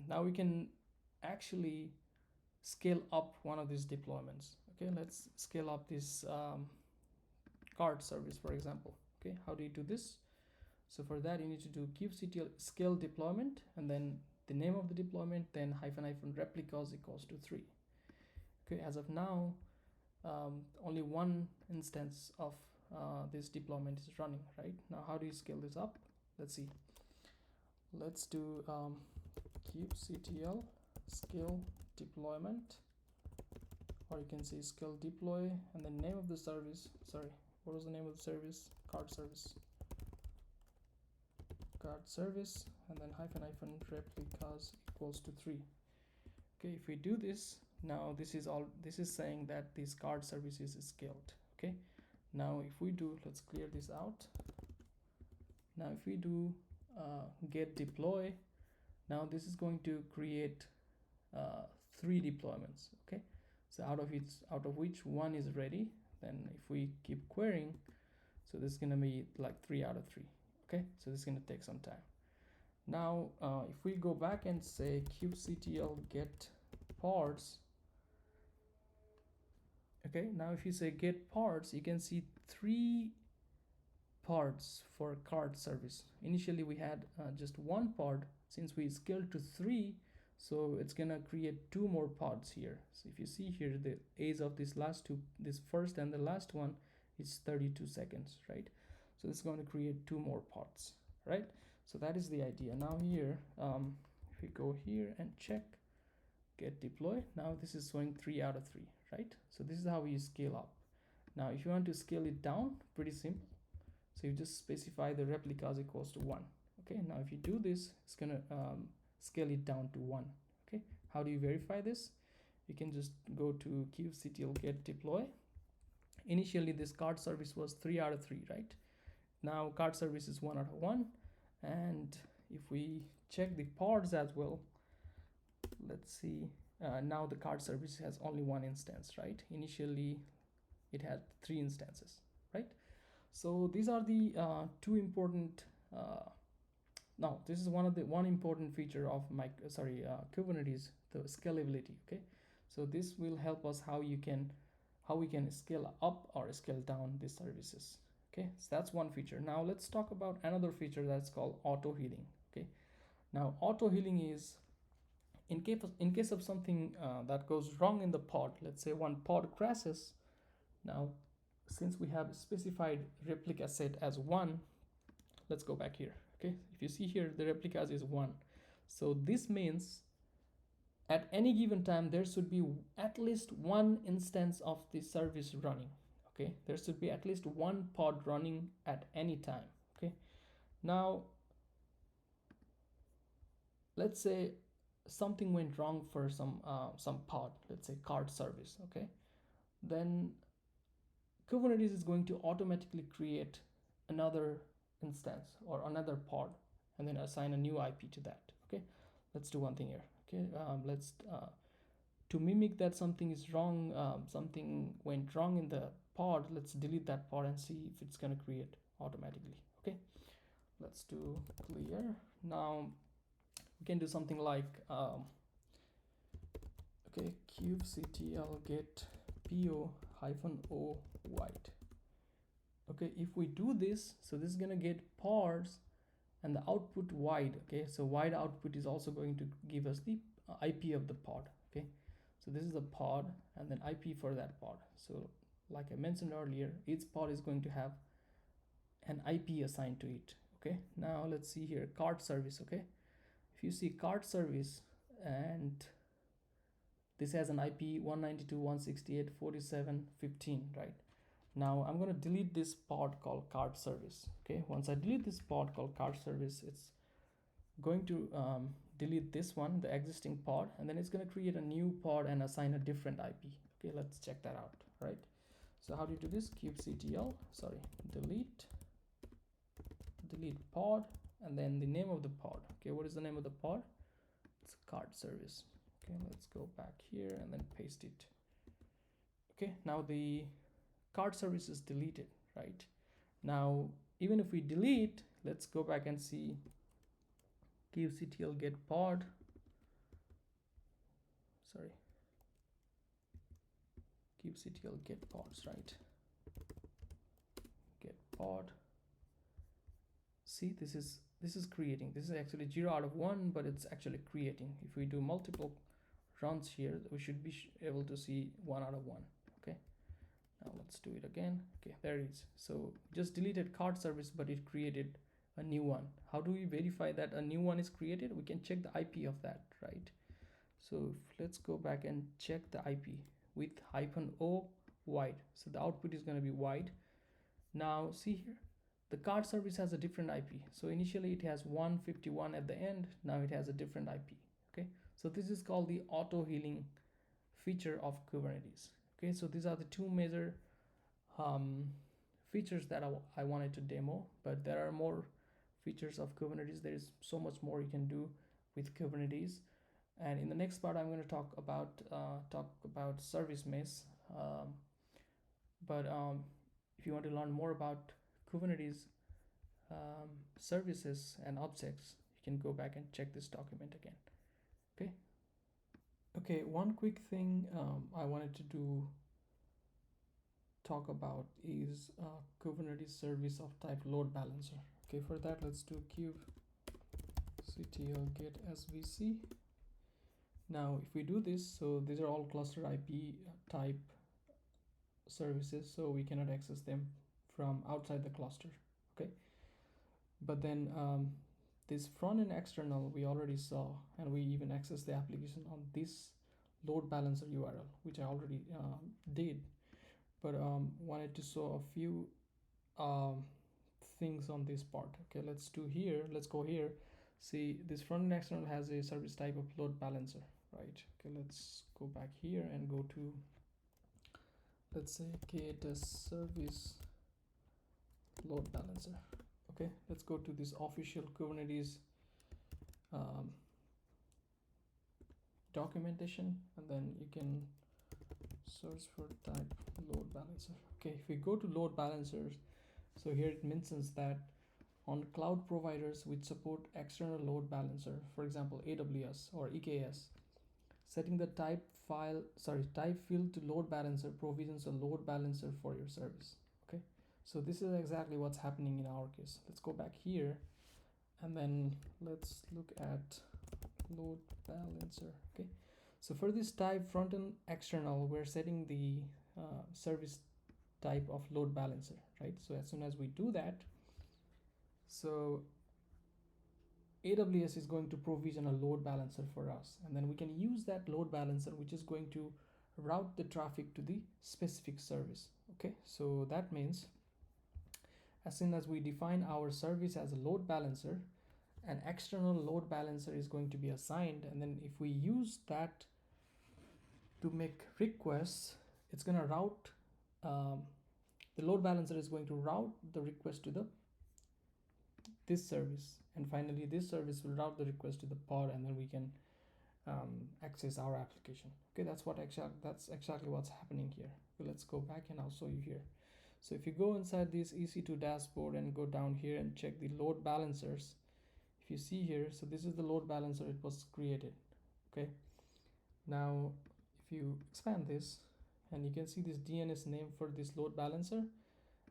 now we can actually scale up one of these deployments. Okay, let's scale up this card service, for example. Okay, how do you do this? So for that, you need to do kubectl scale deployment, and then the name of the deployment, then -- replicas equals to 3. Okay, as of now, only one instance of this deployment is running, right? Now, how do you scale this up? Let's see. Let's do kubectl scale deployment, or you can say scale deploy, and the name of the service, sorry, what was the name of the service? Card service, and then -- replicas equals to 3. Okay, if we do this, now this is saying that this card service is scaled. Okay, now if we do, let's clear this out. Now if we do get deploy, now this is going to create 3 deployments. Okay, so out of which one is ready. Then if we keep querying, so this is going to be like 3 out of 3. Okay, so this is going to take some time. Now if we go back and say kubectl get pods, okay, now if you say get pods, you can see 3 pods for card service. Initially we had just 1 pod. Since we scaled to 3, so it's gonna create 2 more pods here. So if you see here, the age of this first and the last one is 32 seconds, right? So it's going to create 2 more pods, right? So that is the idea. Now here, if we go here and check get deploy, now this is showing 3 out of 3, right? So this is how you scale up. Now if you want to scale it down, pretty simple. So you just specify the replicas equals to 1. Okay, now if you do this, it's gonna scale it down to 1. Okay, how do you verify this? You can just go to kubectl get deploy. Initially this card service was 3 out of 3, right? Now card service is 1 out of 1, and if we check the pods as well, let's see, now the card service has only 1 instance, right? Initially it had 3 instances, right? So these are the 2 important now this is one important feature of Kubernetes, the scalability. Okay, so this will help us how we can scale up or scale down these services. Okay, so that's one feature. Now let's talk about another feature that's called auto healing. Okay, now auto healing is in case of something that goes wrong in the pod. Let's say one pod crashes. Now since we have specified replica set as 1, let's go back here. Okay, if you see here, the replicas is 1, so this means at any given time there should be at least one instance of the service running. Okay, there should be at least one pod running at any time. Okay, now let's say something went wrong for some pod, let's say card service. Okay, then Kubernetes is going to automatically create another instance or another pod and then assign a new IP to that. Okay, let's do one thing here. Okay, let's to mimic that something is wrong, something went wrong in the pod, let's delete that pod and see if it's going to create automatically. Okay, let's do clear. Now we can do something like okay, kubectl get po -o white. Okay, if we do this, so this is going to get pods and the output wide. Okay, so wide output is also going to give us the IP of the pod. Okay, so this is a pod and then IP for that pod. So like I mentioned earlier, each pod is going to have an IP assigned to it. Okay, now let's see here, card service. Okay, if you see card service, and this has an IP 192.168.47.15, right? Now I'm going to delete this pod called card service. Okay, once I delete this pod called card service, it's going to delete this one, the existing pod, and then it's going to create a new pod and assign a different IP. Okay, let's check that out, right? So how do you do this? Kubectl, delete pod, and then the name of the pod. Okay, what is the name of the pod? It's card service. Okay, let's go back here and then paste it. Okay, now the card service is deleted, right? Now even if we delete, let's go back and see kubectl get pod, kubectl get pods, right? Get pod. See, this is creating. This is actually 0 out of 1, but it's actually creating. If we do multiple runs here, we should be able to see 1 out of 1. Okay, now let's do it again. Okay, there it is. So just deleted card service, but it created a new one. How do we verify that a new one is created? We can check the IP of that, right? So let's go back and check the IP with -o wide. So the output is going to be wide. Now see here, the card service has a different IP. So initially it has 151 at the end. Now it has a different IP. Okay, so this is called the auto healing feature of Kubernetes. Okay, so these are the two major features that I wanted to demo, but there are more features of Kubernetes. There is so much more you can do with Kubernetes, and in the next part I'm going to talk about service mesh. But if you want to learn more about Kubernetes services and objects, you can go back and check this document again. Okay, one quick thing I wanted to talk about is Kubernetes service of type load balancer. Okay, for that let's do kubectl get svc. Now if we do this, so these are all cluster IP type services, so we cannot access them from outside the cluster. Okay, but then this front and external we already saw, and we even access the application on this load balancer URL, which I already did, but wanted to show a few things on this part. Okay, let's go here. See, this front and external has a service type of load balancer, right? Okay, let's go back here and go to, let's say, KTS service load balancer. Okay, let's go to this official Kubernetes documentation, and then you can search for type load balancer. Okay, if we go to load balancers, so here it mentions that on cloud providers which support external load balancer, for example AWS or EKS, setting the type field to load balancer provisions a load balancer for your service. Okay, so this is exactly what's happening in our case. Let's go back here and then let's look at load balancer. Okay, so for this type front and external, we're setting the service type of load balancer, right? So as soon as we do that, so AWS is going to provision a load balancer for us, and then we can use that load balancer, which is going to route the traffic to the specific service. Okay, so that means as soon as we define our service as a load balancer, an external load balancer is going to be assigned, and then if we use that to make requests, it's going to route the load balancer is going to route the request to this service, and finally this service will route the request to the pod, and then we can access our application. Okay, that's exactly what's happening here. Okay, let's go back and I'll show you here. So if you go inside this EC2 dashboard and go down here and check the load balancers, if you see here, so this is the load balancer, it was created. Okay, now if you expand this, and you can see this DNS name for this load balancer,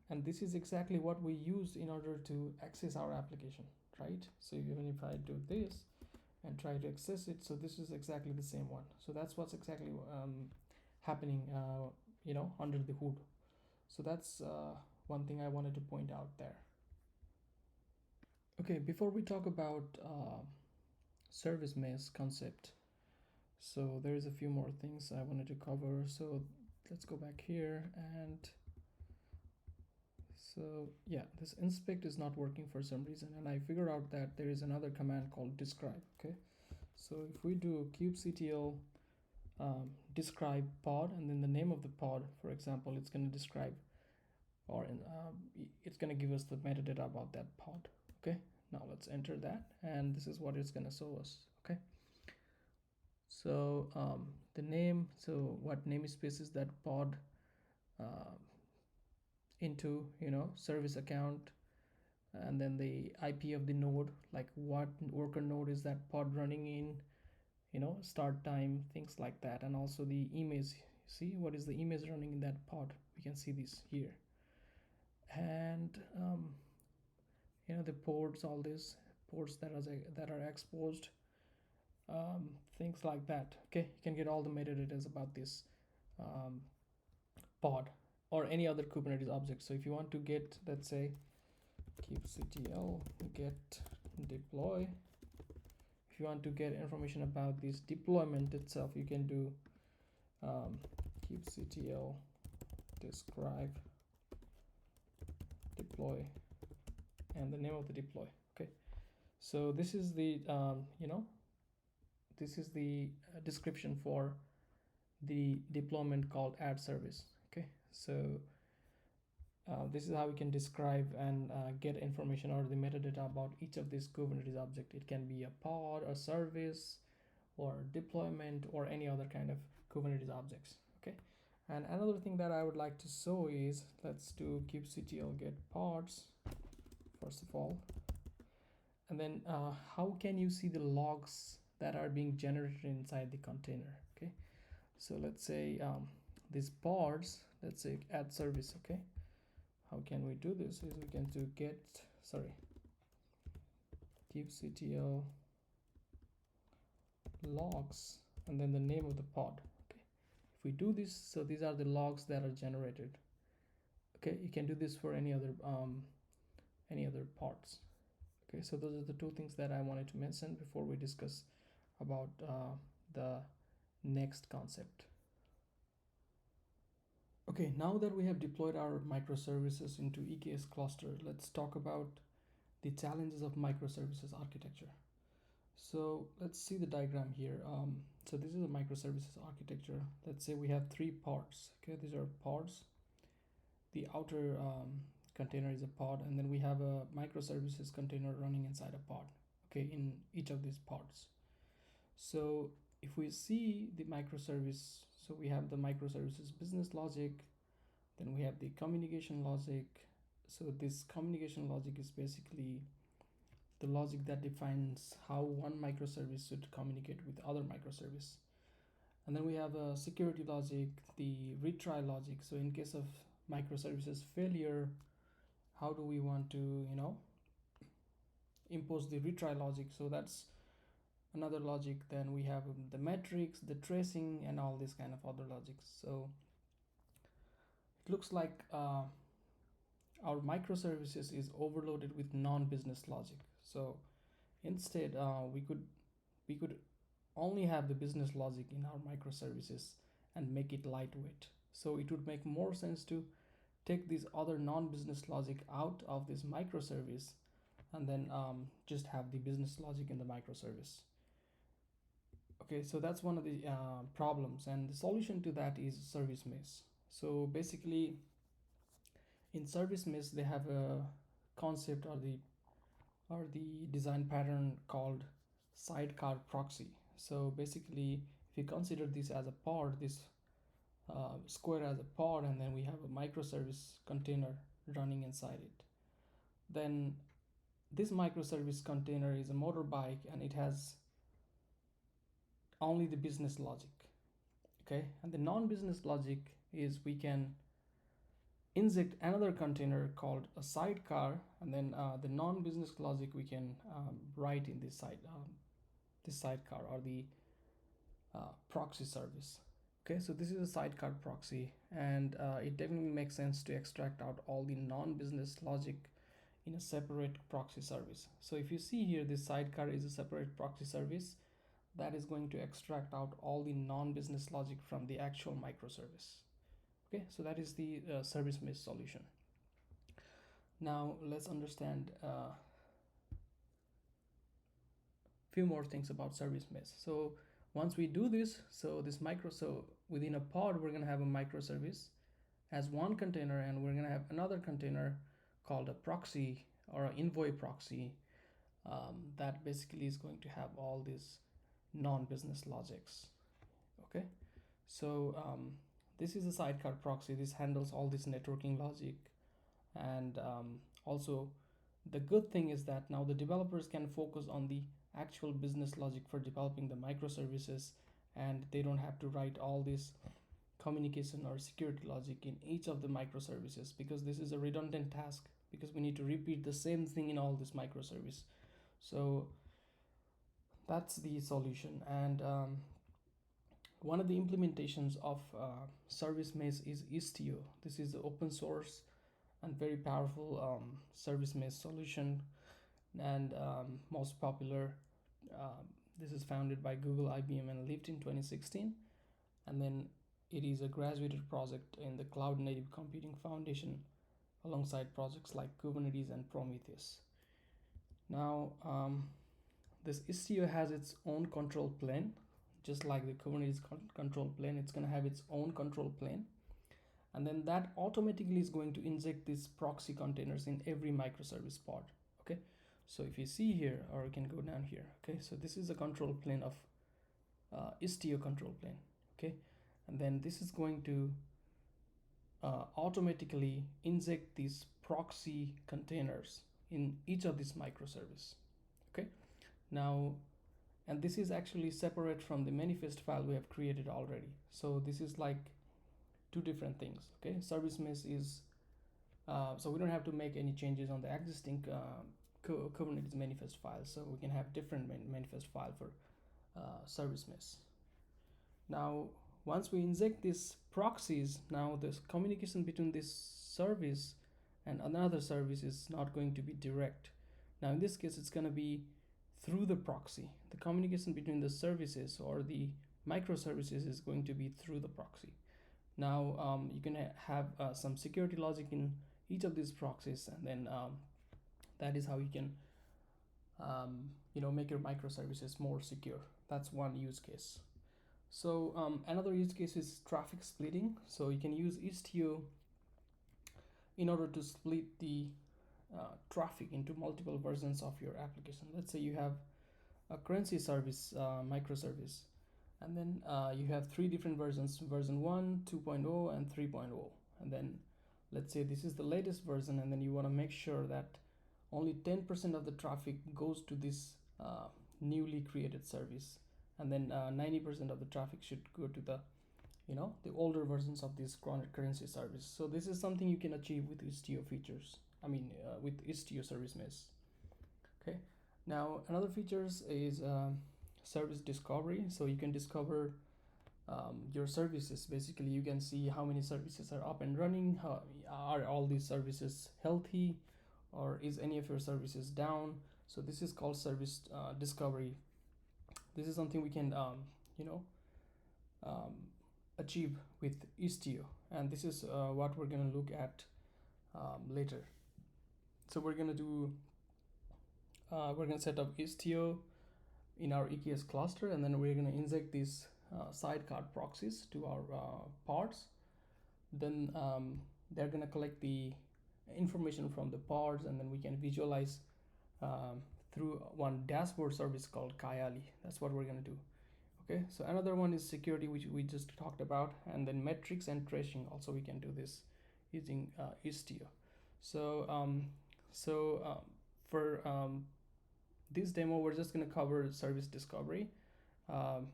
and this is exactly what we use in order to access our application, right? So even if I do this and try to access it, so this is exactly the same one. So that's what's exactly happening under the hood. So that's one thing I wanted to point out there. Okay, before we talk about service mesh concept, so there's a few more things I wanted to cover. So let's go back here, and so yeah, this inspect is not working for some reason, and I figured out that there is another command called describe. Okay, so if we do kubectl describe pod, and then the name of the pod, for example, it's going to describe, or it's going to give us the metadata about that pod. Okay, now let's enter that, and this is what it's going to show us. Okay, so the name, so what namespace is that pod into, service account, and then the IP of the node, like what worker node is that pod running in, start time, things like that, and also the image. See what is the image running in that pod, we can see this here, and the ports, all these ports that are exposed, things like that. Okay, you can get all the metadata about this pod or any other Kubernetes object. So if you want to get, let's say, kubectl get deploy, if you want to get information about this deployment itself, you can do kubectl describe deploy and the name of the deploy. Okay, so this is the this is the description for the deployment called add service. Okay, so this is how we can describe and get information or the metadata about each of these Kubernetes object. It can be a pod, a service, or deployment, or any other kind of Kubernetes objects. Okay, and another thing that I would like to show is, let's do kubectl get pods first of all, and then how can you see the logs that are being generated inside the container. Okay, so let's say these pods, let's say add service. Okay, how can we do this is we can do kubectl logs and then the name of the pod. Okay, if we do this, so these are the logs that are generated. Okay, you can do this for any other pods. Okay, so those are the two things that I wanted to mention before we discuss about the next concept. Okay, now that we have deployed our microservices into EKS cluster, let's talk about the challenges of microservices architecture. So let's see the diagram here. So this is a microservices architecture. Let's say we have 3 pods. Okay, these are pods. The outer container is a pod, and then we have a microservices container running inside a pod. Okay, in each of these pods. So if we see the microservice, so we have the microservices business logic, then we have the communication logic. So this communication logic is basically the logic that defines how one microservice should communicate with other microservice. And then we have a security logic, the retry logic. So in case of microservices failure, how do we want to impose the retry logic? So that's another logic. Then we have the metrics, the tracing, and all this kind of other logics. So it looks like our microservices is overloaded with non-business logic. So Instead, we could only have the business logic in our microservices and make it lightweight. So it would make more sense to take this other non-business logic out of this microservice and then just have the business logic in the microservice. Okay, so that's one of the problems, and the solution to that is service mesh. So basically, in service mesh, they have a concept or the design pattern called sidecar proxy. So basically, if you consider this as a pod, this square as a pod, and then we have a microservice container running inside it, then this microservice container is a motorbike and it has only the business logic. Okay, and the non-business logic is we can inject another container called a sidecar, and then the non-business logic we can write in this sidecar or the proxy service. Okay, so this is a sidecar proxy, and it definitely makes sense to extract out all the non-business logic in a separate proxy service. So if you see here, this sidecar is a separate proxy service that is going to extract out all the non-business logic from the actual microservice. Okay, so that is the service mesh solution. Now let's understand a few more things about service mesh. So once we do this, so within a pod, we're going to have a microservice as one container, and we're going to have another container called a proxy or an envoy proxy that basically is going to have all these non-business logics. Okay, so this is a sidecar proxy. This handles all this networking logic, and also the good thing is that now the developers can focus on the actual business logic for developing the microservices, and they don't have to write all this communication or security logic in each of the microservices, because this is a redundant task, because we need to repeat the same thing in all this microservice. So that's the solution. And one of the implementations of service mesh is Istio. This is the open source and very powerful service mesh solution, and most popular. This is founded by Google, IBM, and lived in 2016, and then it is a graduated project in the Cloud Native Computing Foundation alongside projects like Kubernetes and Prometheus. Now, this Istio has its own control plane, just like the Kubernetes control plane. It's going to have its own control plane, and then that automatically is going to inject these proxy containers in every microservice pod. Okay, so if you see here, or you can go down here. Okay, so this is a control plane of Istio control plane. Okay, and then this is going to automatically inject these proxy containers in each of these microservice. Okay, now, and this is actually separate from the manifest file we have created already. So this is like two different things. Okay, service mesh is so we don't have to make any changes on the existing Kubernetes manifest file, so we can have different manifest file for service mesh. Now, once we inject these proxies, now this communication between this service and another service is not going to be direct. Now in this case, it's going to be through the proxy. The communication between the services or the microservices is going to be through the proxy. Now you can have some security logic in each of these proxies, and then that is how you can make your microservices more secure. That's one use case. So another use case is traffic splitting. So you can use Istio in order to split the traffic into multiple versions of your application. Let's say you have a currency service microservice, and then you have three different versions: version 1, 2.0, and 3.0. And then let's say this is the latest version, and then you want to make sure that only 10% of the traffic goes to this newly created service, and then 90% of the traffic should go to the the older versions of this currency service. So this is something you can achieve with Istio features. With Istio service mesh. Okay, now another features is service discovery. So you can discover your services. Basically, you can see how many services are up and running. How are all these services healthy, or is any of your services down? So this is called service discovery. This is something we can you know um, achieve with Istio, and this is what we're going to look at later. So we're going to set up Istio in our EKS cluster, and then we're going to inject these sidecar proxies to our pods. Then they're going to collect the information from the pods, and then we can visualize um, through one dashboard service called Kayali. That's what we're going to do. Okay, so another one is security, which we just talked about, and then metrics and tracing. Also, we can do this using Istio. So for this demo, we're just going to cover service discovery, um,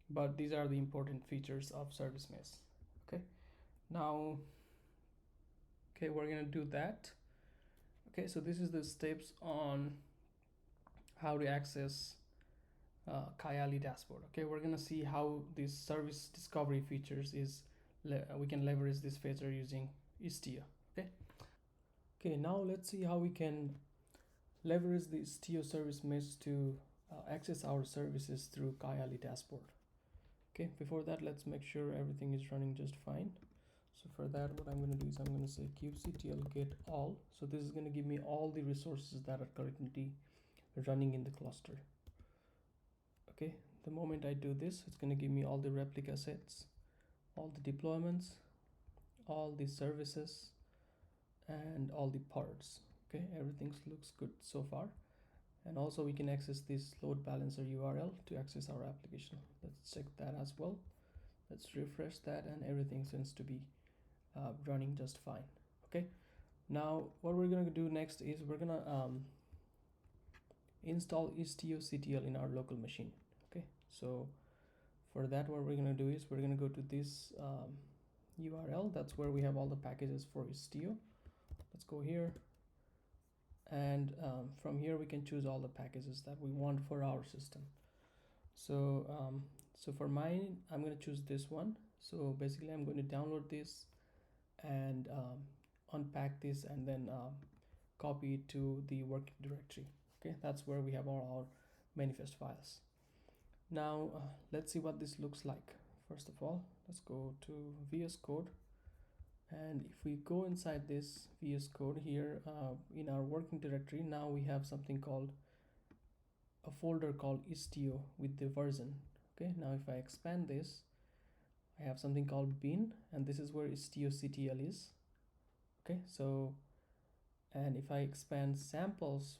but these are the important features of service mesh. Okay, now, okay, we're going to do that. Okay, so this is the steps on how to access Kayali dashboard. Okay, we're gonna see how this service discovery features is we can leverage this feature using Istio. Okay, now let's see how we can leverage the Istio service mesh to access our services through Kayali dashboard. Okay, before that, let's make sure everything is running just fine. So for that, what I'm going to do is I'm going to say kubectl get all. So this is going to give me all the resources that are currently running in the cluster. Okay, the moment I do this, it's going to give me all the replica sets, all the deployments, all the services, and all the parts. Okay, everything looks good so far. And also we can access this load balancer URL to access our application. Let's check that as well. Let's refresh that, and everything seems to be running just fine. Okay, now what we're going to do next is we're going to install Istio-ctl in our local machine. Okay, so for that, what we're going to do is we're going to go to this URL. That's where we have all the packages for Istio. Let's go here, and from here we can choose all the packages that we want for our system. So so for mine, I'm going to choose this one. So basically I'm going to download this and unpack this, and then copy it to the working directory. Okay, that's where we have all our manifest files. Now let's see what this looks like. First of all, let's go to VS Code, and if we go inside this VS Code here in our working directory, now we have something called a folder called Istio with the version. Okay, now if I expand this, I have something called bin, and this is where Istio-ctl is. Okay, so, and if I expand samples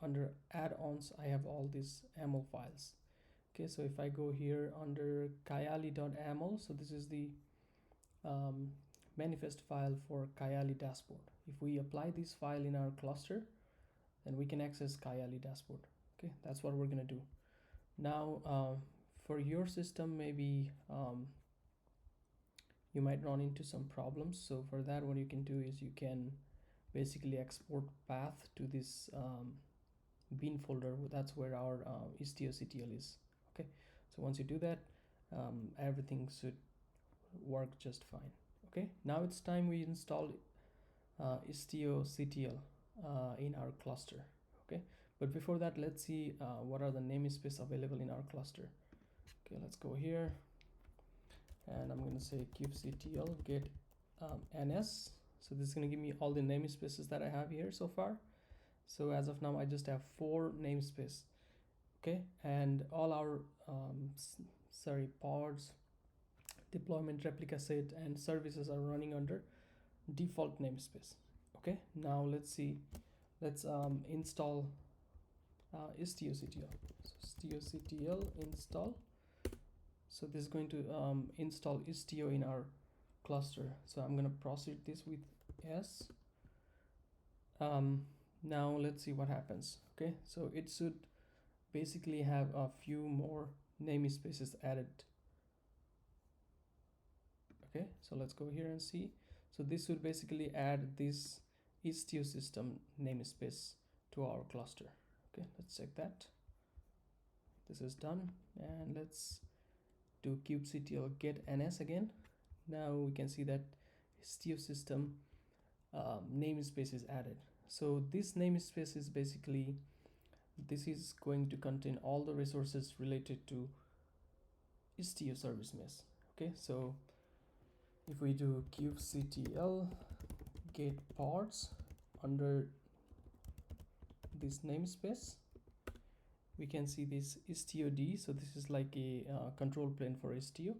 under add-ons, I have all these YAML files. Okay, so if I go here under kayali.yaml, so this is the manifest file for Kayali dashboard. If we apply this file in our cluster, then we can access Kayali dashboard. Okay, that's what we're gonna do. Now for your system, maybe you might run into some problems. So for that, what you can do is you can basically export path to this bin folder. That's where our Istio-ctl is. Okay, so once you do that, everything should work just fine. Okay, now it's time we install Istio-ctl in our cluster. Okay, but before that, let's see what are the namespace available in our cluster. Okay, let's go here, and I'm going to say kubectl get ns. So this is going to give me all the namespaces that I have here so far. So as of now, I just have 4 namespace. Okay, and all our pods, deployment, replica set, and services are running under default namespace. Okay, now let's see, let's install Istio-ctl. So Istio-ctl install. So this is going to install Istio in our cluster. So I'm going to proceed this with S. Now let's see what happens. Okay, so it should basically have a few more namespaces added. Okay, so let's go here and see. So this would basically add this Istio system namespace to our cluster. Okay, let's check that. This is done, and let's do kubectl get ns again. Now we can see that Istio system namespace is added. So this namespace is basically this is going to contain all the resources related to Istio service mesh. Okay, so if we do kubectl get pods under this namespace, we can see this Istio-d. So this is like a control plane for Istio.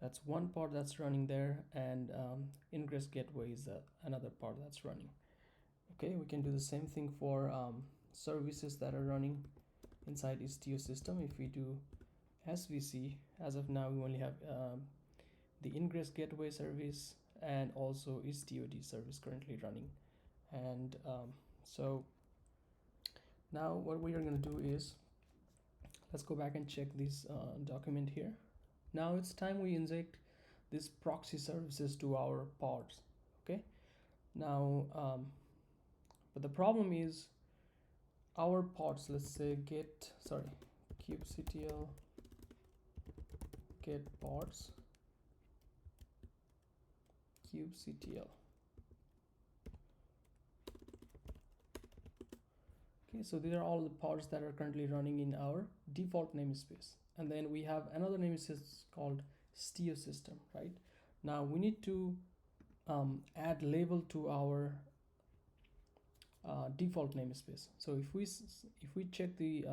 That's one part that's running there, and ingress gateway is another part that's running. Okay, we can do the same thing for services that are running inside Istio system. If we do svc, as of now we only have the ingress gateway service and also Istio-d service currently running. And so now what we are going to do is, let's go back and check this document here. Now it's time we inject these proxy services to our pods. Okay, now but the problem is our pods, let's say kubectl get pods kubectl. Okay, so these are all the pods that are currently running in our default namespace, and then we have another namespace called Istio system. Right now we need to add label to our default namespace. So if we check the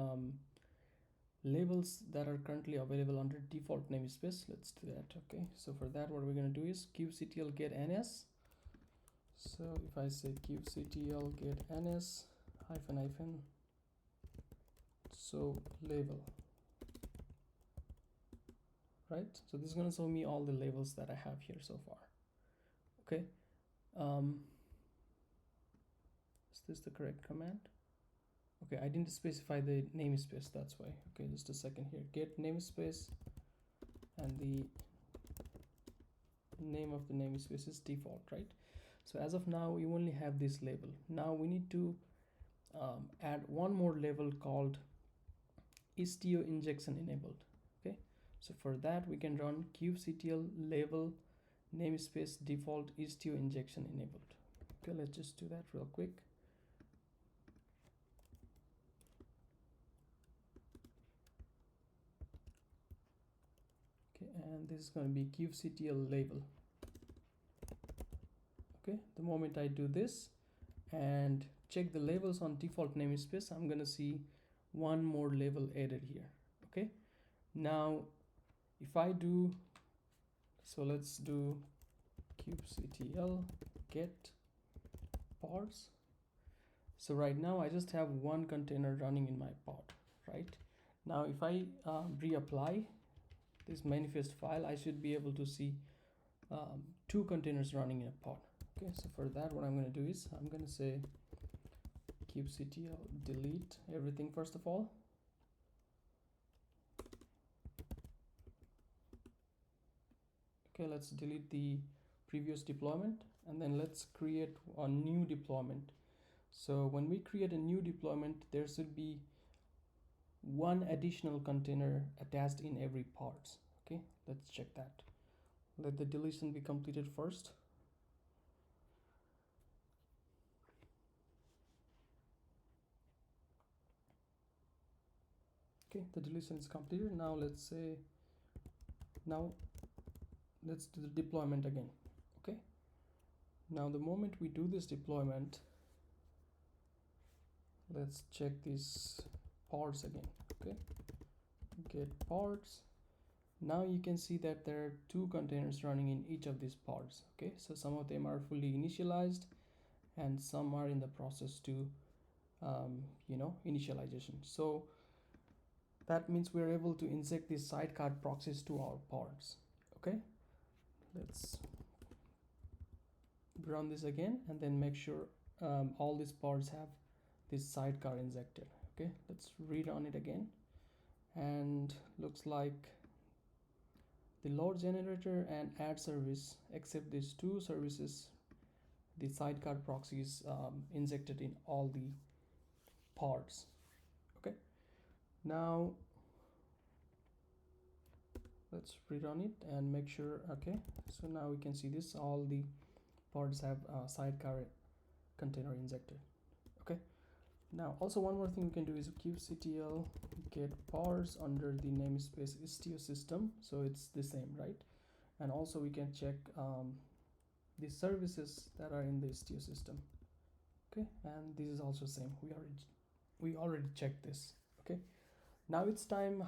labels that are currently available under default namespace, let's do that. Okay, so for that what we're going to do is kubectl get ns. So if I say kubectl get ns hyphen so label, right? So this is going to show me all the labels that I have here so far. Okay, is this the correct command? Okay, I didn't specify the namespace, that's why. Okay, just a second here. Get namespace, and the name of the namespace is default, right? So as of now we only have this label. Now we need to add one more label called Istio injection enabled. Okay, so for that we can run kubectl label namespace default Istio injection enabled. Okay, let's just do that real quick. Okay, and this is going to be kubectl label. Okay, the moment I do this and check the labels on default namespace, I'm going to see one more label added here. Okay, now if I do, so let's do kubectl get pods. So right now I just have one container running in my pod. Right now if I reapply this manifest file, I should be able to see two containers running in a pod. Okay, so for that what I'm going to do is I'm going to say kubectl delete everything first of all. Okay, let's delete the previous deployment, and then let's create a new deployment. So when we create a new deployment, there should be one additional container attached in every pods. Okay, let's check that. Let the deletion be completed first. Okay, the deletion is completed. Now let's say, now let's do the deployment again. Okay, now the moment we do this deployment, let's check these pods again. Okay, get pods. Now you can see that there are two containers running in each of these pods. Okay, so some of them are fully initialized and some are in the process to initialization. So that means we're able to inject these sidecar proxies to our pods. Okay, let's run this again and then make sure all these pods have this sidecar injected. Okay, let's rerun it again, and looks like the load generator and add service, except these two services, the sidecar proxy is injected in all the pods. Okay, now let's rerun it and make sure. Okay, so now we can see this, all the pods have sidecar container injected. Okay, Now also one more thing we can do is kubectl get parse under the namespace Istio system, so it's the same, right? And also we can check the services that are in the Istio system. Okay, and this is also same. We already checked this. Okay, now it's time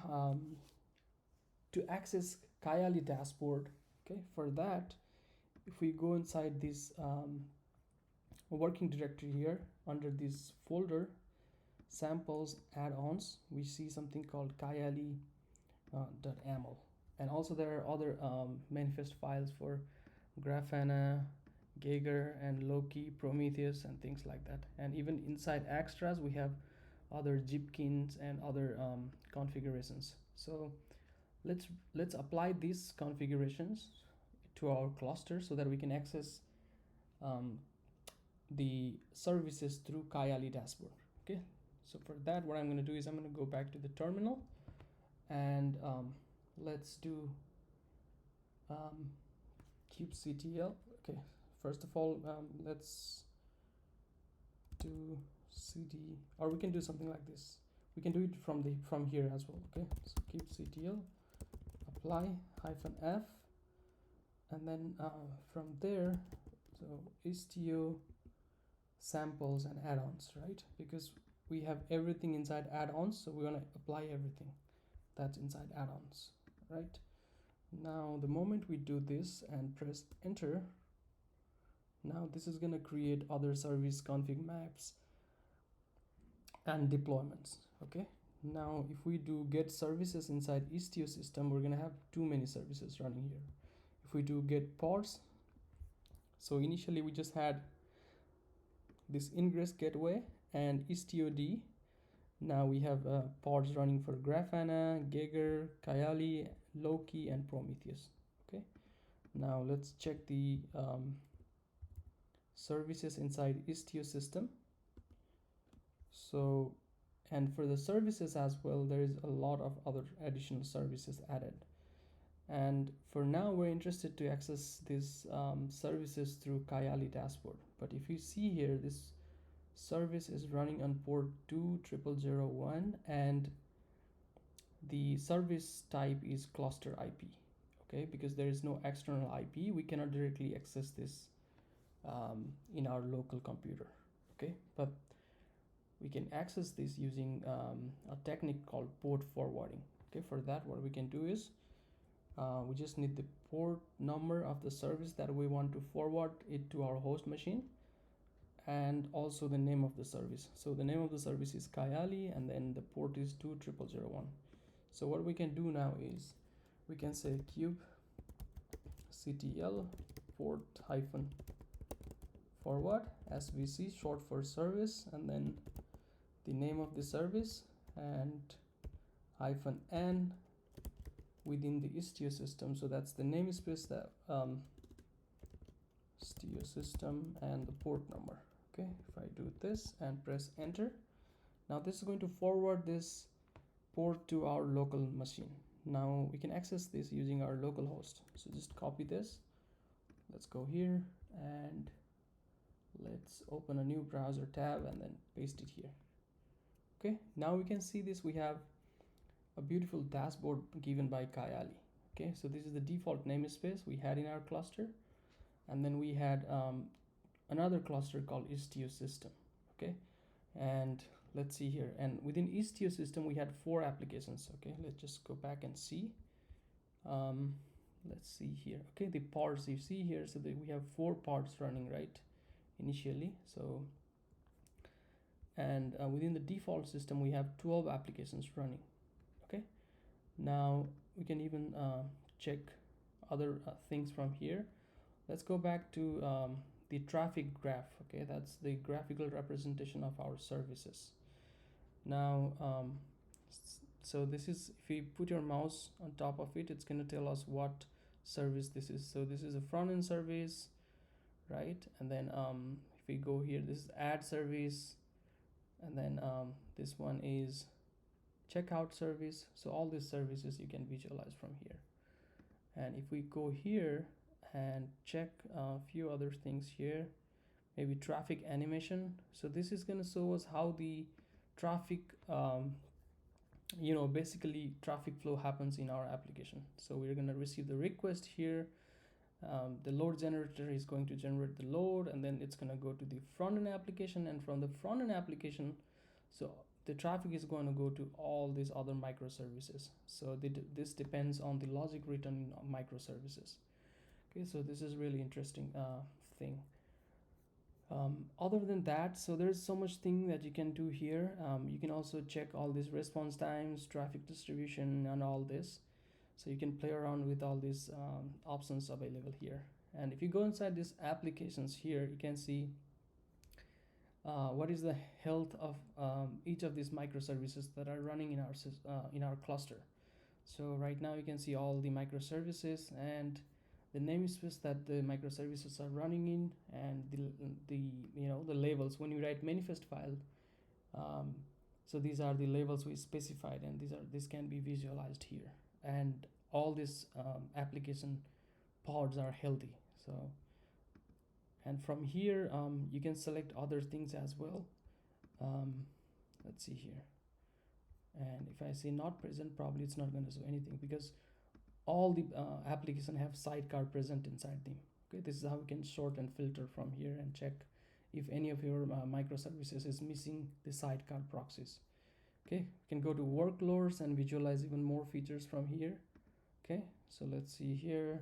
to access Kayali dashboard. Okay, for that, if we go inside this working directory here under this folder samples add-ons, we see something called Kayali.yaml, and also there are other manifest files for Grafana, Jaeger, and Loki, Prometheus, and things like that. And even inside extras, we have other Jipkins and other configurations. So let's apply these configurations to our cluster so that we can access the services through Kayali dashboard. Okay, so for that, what I'm going to do is I'm going to go back to the terminal, and let's do kubectl. Okay, first of all, let's do cd, or we can do something like this. We can do it from here as well. Okay, so kubectl apply -f, and then from there, so Istio samples and add-ons, right? Because we have everything inside add-ons, so we want to apply everything that's inside add-ons, right? Now the moment we do this and press enter, now this is going to create other service config maps and deployments. Okay, now if we do get services inside Istio system, we're going to have too many services running here. If we do get pods, so initially we just had this ingress gateway and IstioD. Now we have pods running for Grafana, Jaeger, Kayali, Loki, and Prometheus. Okay, now let's check the services inside Istio system. So, and for the services as well, there is a lot of other additional services added. And for now, we're interested to access these services through Kayali dashboard. But if you see here, this service is running on port 20001, and the service type is cluster IP. Okay, because there is no external IP, we cannot directly access this in our local computer. Okay, but we can access this using a technique called port forwarding. Okay, for that, what we can do is we just need the port number of the service that we want to forward it to our host machine, and also the name of the service. So the name of the service is Kayali, and then the port is 20001. So what we can do now is we can say kubectl port -forward svc, short for service, and then the name of the service, and -n within the Istio system. So that's the namespace, that Istio system, and the port number. Okay, if I do this and press enter, now this is going to forward this port to our local machine. Now we can access this using our local host. So just copy this. Let's go here and let's open a new browser tab and then paste it here. Okay, now we can see this. We have a beautiful dashboard given by Kayali. Okay, so this is the default namespace we had in our cluster, and then we had another cluster called Istio system. Okay, and let's see here, and within Istio system we had 4 applications. Okay, let's just go back and see. Let's see here. Okay, the pods you see here, so that we have 4 pods running right initially. So, and within the default system we have 12 applications running. Okay, now we can even check other things from here. Let's go back to the traffic graph. Okay, that's the graphical representation of our services. Now so this is, if you put your mouse on top of it, it's going to tell us what service this is. So this is a front-end service, right? And then if we go here, this is add service, and then this one is checkout service. So all these services you can visualize from here. And if we go here and check a few other things here, maybe traffic animation. So this is going to show us how the traffic basically traffic flow happens in our application. So we're going to receive the request here. The load generator is going to generate the load, and then it's going to go to the front end application, and from the front end application, so the traffic is going to go to all these other microservices. So this depends on the logic written in microservices. Okay, so this is really interesting thing. Other than that, so there's so much thing that you can do here. You can also check all these response times, traffic distribution, and all this. So you can play around with all these options available here. And if you go inside these applications here, you can see what is the health of each of these microservices that are running in our cluster. So right now you can see all the microservices and the namespace that the microservices are running in, and the labels. When you write manifest file, so these are the labels we specified, and this can be visualized here. And all these application pods are healthy. So, and from here you can select other things as well. Let's see here, and if I say not present, probably it's not going to show anything, because all the application have sidecar present inside them. Okay, this is how you can sort and filter from here and check if any of your microservices is missing the sidecar proxies. Okay, you can go to workloads and visualize even more features from here. Okay, so let's see here.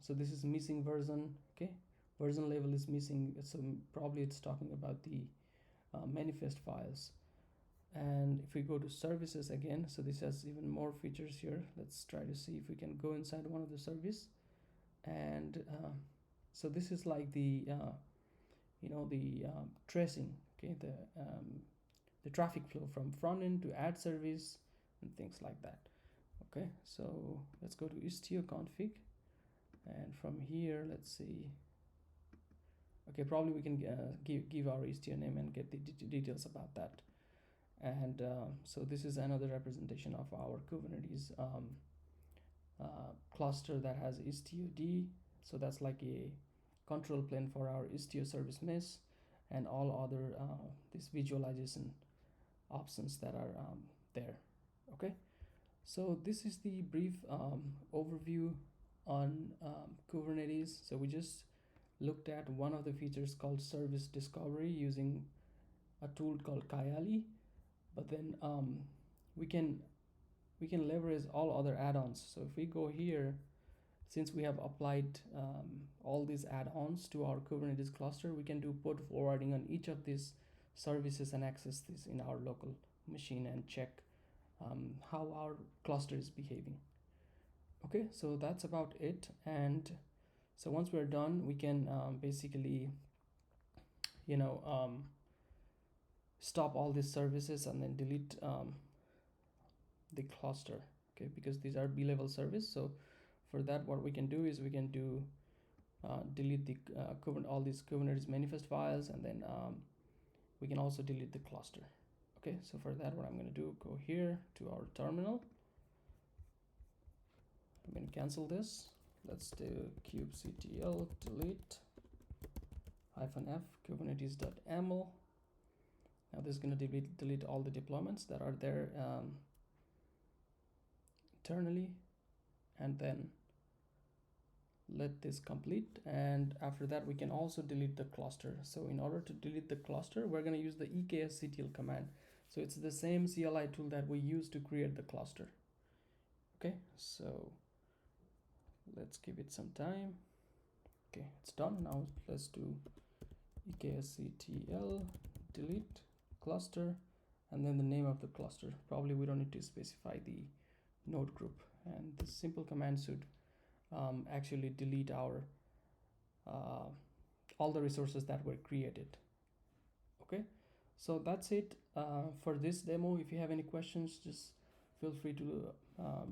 So this is missing version. Okay, version level is missing, so probably it's talking about the manifest files. And if we go to services again, so this has even more features here. Let's try to see if we can go inside one of the service. And so this is like the tracing, okay, the traffic flow from front end to add service and things like that. Okay, so let's go to Istio config, and from here, let's see. Okay, probably we can give our Istio name and get the details about that. And so this is another representation of our Kubernetes cluster that has Istio D. So that's like a control plane for our Istio service mesh and all other these visualization options that are there. Okay, so this is the brief overview on Kubernetes. So we just looked at one of the features called service discovery using a tool called Kayali. But then we can leverage all other add-ons. So if we go here, since we have applied all these add-ons to our Kubernetes cluster, we can do port forwarding on each of these services and access this in our local machine and check how our cluster is behaving. Okay, so that's about it. And so once we're done, we can basically stop all these services and then delete the cluster. Okay, because these are B-level service. So for that, what we can do is we can do delete the all these Kubernetes manifest files, and then we can also delete the cluster. Okay, so for that, what I'm going to do, go here to our terminal. I'm going to cancel this. Let's do kubectl delete -f kubernetes.yaml. Now this is going to delete all the deployments that are there internally, and then let this complete. And after that, we can also delete the cluster. So in order to delete the cluster, we're going to use the EKS command. So it's the same CLI tool that we use to create the cluster. Okay, so let's give it some time. Okay, it's done. Now let's do EKSCTL delete cluster, and then the name of the cluster. Probably we don't need to specify the node group, and this simple command should actually delete our all the resources that were created. Okay, so that's it for this demo. If you have any questions, just feel free to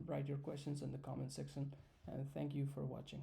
write your questions in the comment section, and thank you for watching.